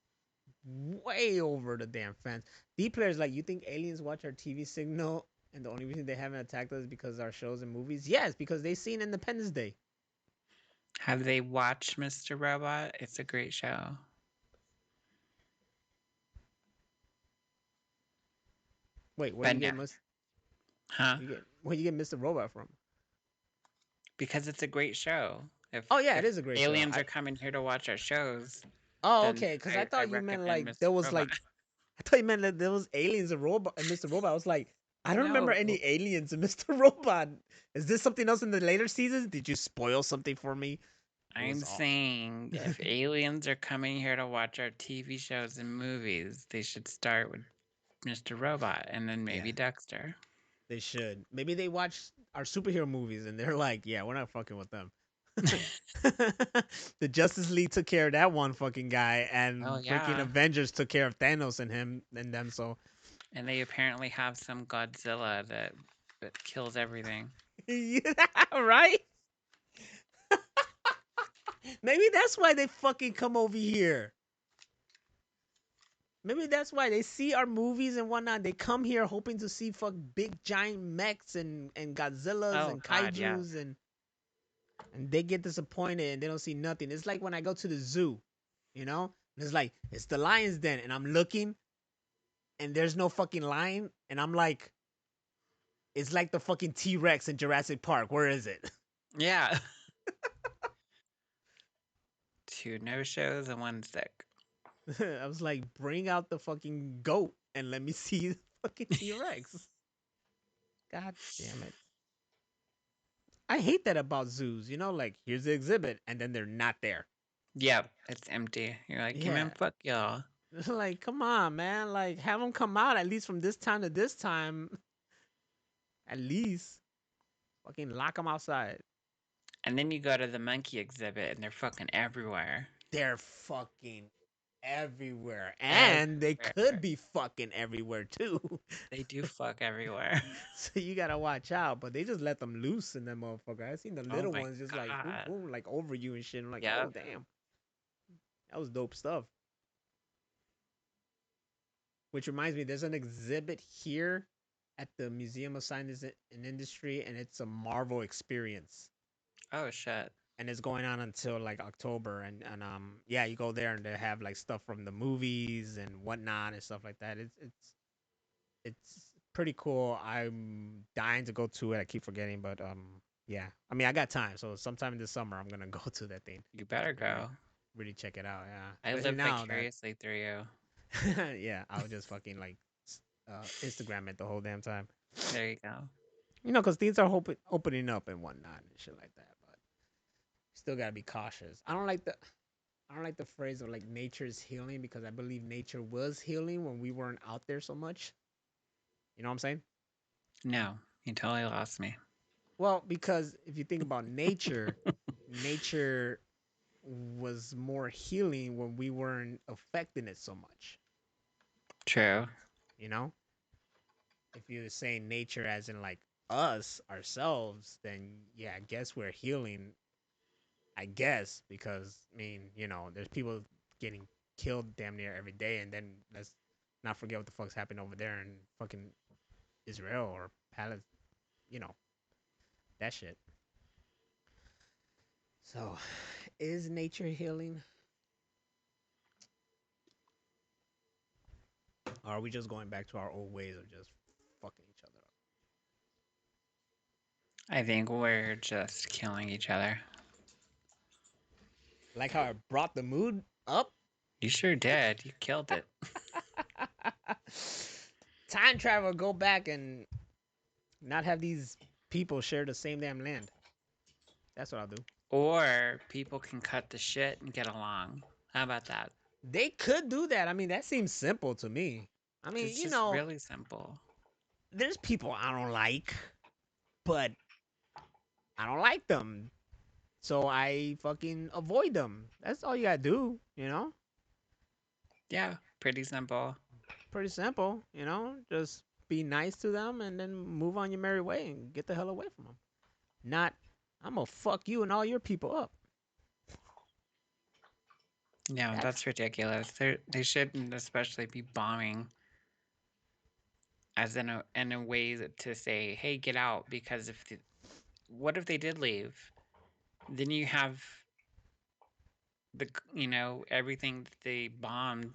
way over the damn fence. D players, like, you think aliens watch our TV signal and the only reason they haven't attacked us is because our shows and movies? Yes, because they seen Independence Day. Have they watched Mr. Robot? It's a great show. Wait, where But you no, get huh? where you get Mr. Robot from? Because it's a great show. Oh yeah, it If is a great show. aliens are coming here to watch our shows, Oh, then okay, because I I thought you meant recommend like Mr. there was Robot. like I thought you meant that there was aliens and robot and Mr. Robot. I was like, I don't remember No, any aliens in Mr. Robot. Is this something else in the later seasons? Did you spoil something for me? It was I'm all saying if aliens are coming here to watch our TV shows and movies, they should start with Mr. Robot and then yeah, maybe Dexter. they should. Maybe they watch our superhero movies and they're like, yeah, we're not fucking with them. The Justice League took care of that one fucking guy, Oh and freaking yeah. Avengers took care of Thanos and him and them. So And they apparently have some Godzilla that kills everything. yeah, right? Maybe that's why they fucking come over here. Maybe that's why they see our movies and whatnot. They come here hoping to see fuck big giant mechs and Godzillas Oh and God, yeah. kaiju's and they get disappointed and they don't see nothing. It's like when I go to the zoo, you know? And it's like it's the lion's den and I'm looking and there's no fucking lion and I'm like, it's like the fucking T Rex in Jurassic Park. Where is it? Yeah. 2 no shows and 1 sick. I was like, bring out the fucking goat and let me see the fucking T Rex. God damn it. I hate that about zoos. You know, like here's the exhibit, and then they're not there. Yep, it's empty. You're like, "Yeah, man, Yeah, fuck y'all." like come on, man. Like have them come out at least from this time to this time. At least fucking lock them outside. And then you go to the monkey exhibit and they're fucking everywhere. They're fucking everywhere, and they could Everywhere. be fucking everywhere too. They do fuck everywhere. So you gotta watch out. But they just let them loose in that motherfucker. I seen the Oh little my ones just like boom, god. boom, like over you and shit. I'm like, oh Yep. damn, that was dope stuff. Which reminds me, there's an exhibit here at the Museum of Science and Industry, and it's a Marvel experience, Oh shit. and it's going on until like October, and yeah, you go there and they have like stuff from the movies and whatnot and stuff like that. It's pretty cool. I'm dying to go to it. I keep forgetting, but yeah. I mean, I got time, so sometime in the summer I'm gonna go to that thing. You better Really, go. really check it out. Yeah, I especially live now that vicariously through you. yeah, I would just fucking like Instagram it the whole damn time. There you go. You know, because things are opening up and whatnot and shit like that. But still gotta be cautious. I don't like the phrase of like nature is healing because I believe nature was healing when we weren't out there so much. You know what I'm saying? No, you totally lost me. Well, because if you think about nature, nature was more healing when we weren't affecting it so much. True. You know, if you're saying nature as in like us ourselves, then yeah, I guess we're healing. I guess because I mean, you know, there's people getting killed damn near every day, and then let's not forget what the fuck's happening over there in fucking Israel or Palestine. You know that shit. So, is nature healing? Or are we just going back to our old ways of just fucking each other up? I think we're just killing each other. Like how I brought the mood up? You sure did. You killed it. Time travel, go back and not have these people share the same damn land. That's what I'll do. Or people can cut the shit and get along. How about that? They could do that. I mean, that seems simple to me. I mean, It's you just know, really simple. there's people I don't like, but I don't like them. So I fucking avoid them. That's all you gotta do, you know? Yeah, pretty simple. Pretty simple, you know? Just be nice to them and then move on your merry way and get the hell away from them. Not, I'm gonna fuck you and all your people up. No, That's that's ridiculous. They shouldn't especially be bombing as in a way to say, "Hey, get out," because what if they did leave? Then you have everything that they bombed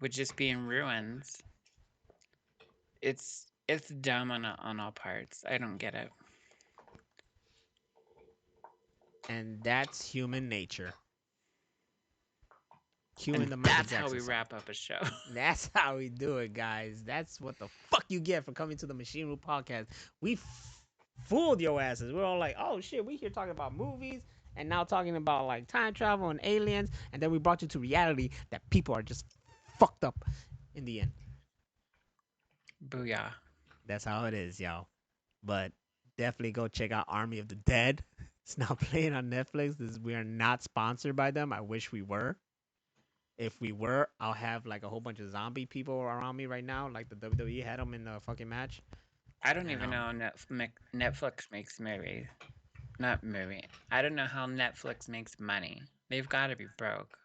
would just be in ruins. It's dumb on all parts. I don't get it. And that's human nature. Cueing And the Michael that's how we Jackson song. wrap up a show. That's how we do it, guys. That's what the fuck you get for coming to the Machine Room Podcast. We fooled your asses. We're all like, oh shit, we here talking about movies and now talking about like time travel and aliens, and then we brought you to reality that people are just fucked up in the end. Booyah. That's how it is, y'all. But definitely go check out Army of the Dead. It's now playing on Netflix. We are not sponsored by them. I wish we were. If we were, I'll have like a whole bunch of zombie people around me right now, like the WWE had them in the fucking match. I don't And even know Netflix makes movies. Not movie. I don't know how Netflix makes money. They've got to be broke.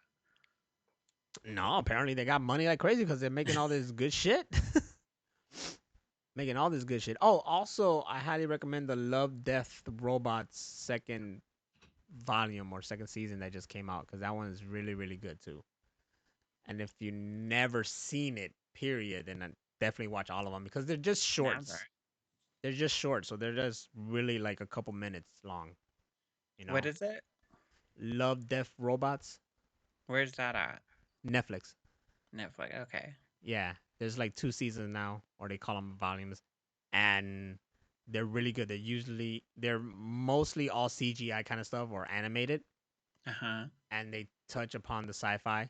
no, apparently they got money like crazy because they're making all this good shit. Making all this good shit. Oh, also, I highly recommend the Love, Death, Robots second volume or second season that just came out because that one is really, really good too. And if you never seen it, period, then definitely watch all of them because they're just Never. shorts. They're just short, so they're just really like a couple minutes long. You What know, is it? Love, Death, Robots, Where's that at? Netflix. Netflix. Okay. Yeah, there's like two seasons now, or they call them volumes, and they're really good. They're mostly all CGI kind of stuff or animated, Uh huh. and they touch upon the sci-fi,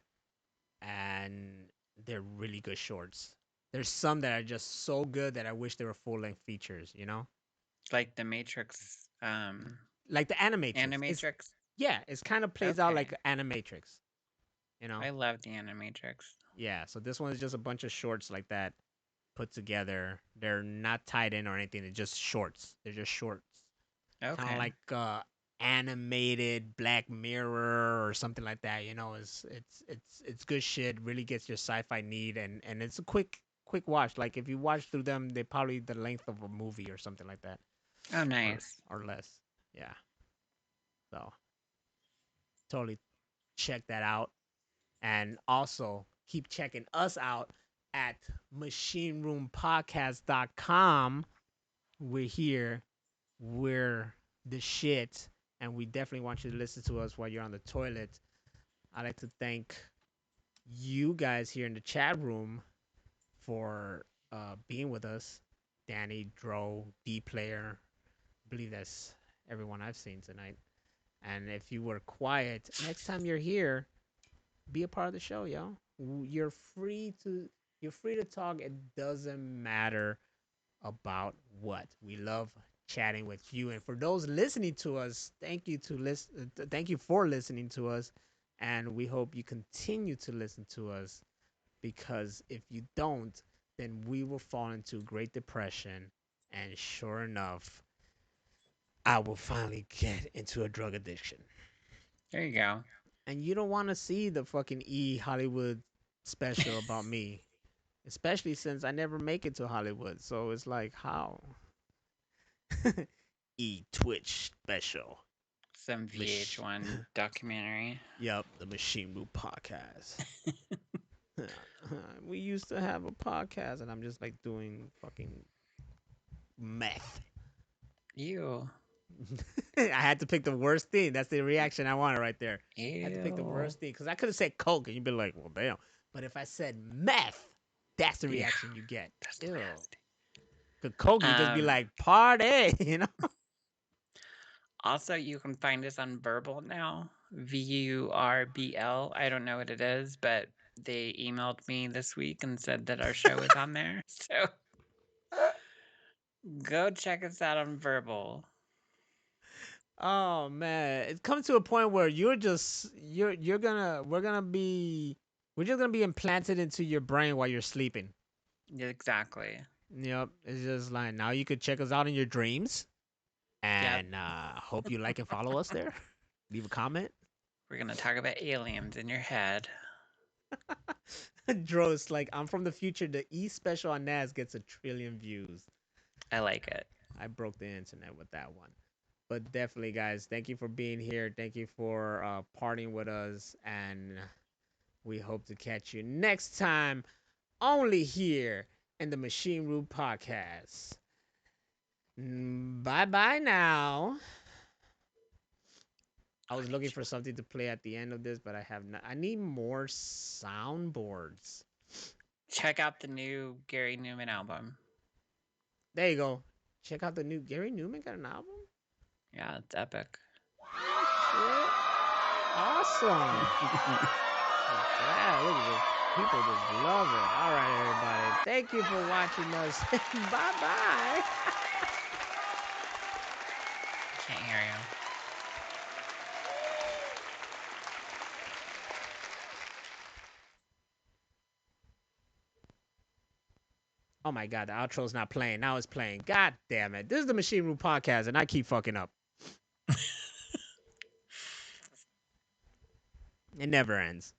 and they're really good shorts. There's some that are just so good that I wish they were full length features. You know, Like the Matrix. like the Animatrix. It's Animatrix. yeah, it's kind of plays out like Okay. Animatrix. You know, I love the Animatrix. yeah. So this one is just a bunch of shorts like that put together. They're not tied in or anything. They're just shorts. They're just shorts. Kind of Okay. like animated Black Mirror or something like that. You know, it's good shit. Really gets your sci-fi need, and it's a quick watch. Like if you watch through them, they probably the length of a movie or something like that, Oh, or nice. or less. Yeah. So totally check that out, and also keep checking us out at machineroompodcast.com. We're here. We're the shit. And we definitely want you to listen to us while you're on the toilet. I'd like to thank you guys here in the chat room for being with us. Danny, Dro, D Player. I believe that's everyone I've seen tonight. And if you were quiet, next time you're here, be a part of the show, yo. You're free to talk. It doesn't matter about what. We love chatting with you. And for those listening to us, thank you for listening to us. And we hope you continue to listen to us because if you don't, then we will fall into Great Depression. And sure enough, I will finally get into a drug addiction. There you go. And you don't want to see the fucking Hollywood special about me, especially since I never make it to Hollywood. So it's like, how? Twitch special. Some Mach- VH1 documentary. yep, the Machine Room Podcast. We used to have a podcast, and I'm just like doing fucking meth. Ew. I had to pick the worst thing. That's the reaction I wanted right there. I had to pick the Ew. worst thing because I could have said coke, and you'd be like, "Well, damn." But if I said meth, that's the Yeah. reaction you get. That's Ew. nasty. Cause coke, you just be Um. like, "Party," you know. Also, you can find us on Verbal now. VURBL. I don't know what it is, but they emailed me this week and said that our show is on there. So go check us out on Verbal. Oh man, it's come to a point where you're gonna we're just gonna be implanted into your brain while you're sleeping. Exactly. Yep, it's just like now you could check us out in your dreams, Yep. and hope you like and follow us there. Leave a comment. We're going to talk about aliens in your head. Dro's like, I'm from the future. The E special on NAS gets 1 trillion views. I like it. I broke the internet with that one. But definitely, guys, thank you for being here. Thank you for partying with us, and we hope to catch you next time only here and the Machine Room Podcast. Bye bye now. I was looking for something to play at the end of this, but I have not. I need more soundboards. Check out the new Gary Newman album. There you go. Check out the new Gary Newman got an album. Yeah, it's epic. Shit. Awesome. Yeah, look at this. People just love it. All right, everybody. Thank you for watching us. Bye bye. Can't hear you. Oh my god, the outro's not playing. Now it's playing. God damn it. This is the Machine Room Podcast, and I keep fucking up. It never ends.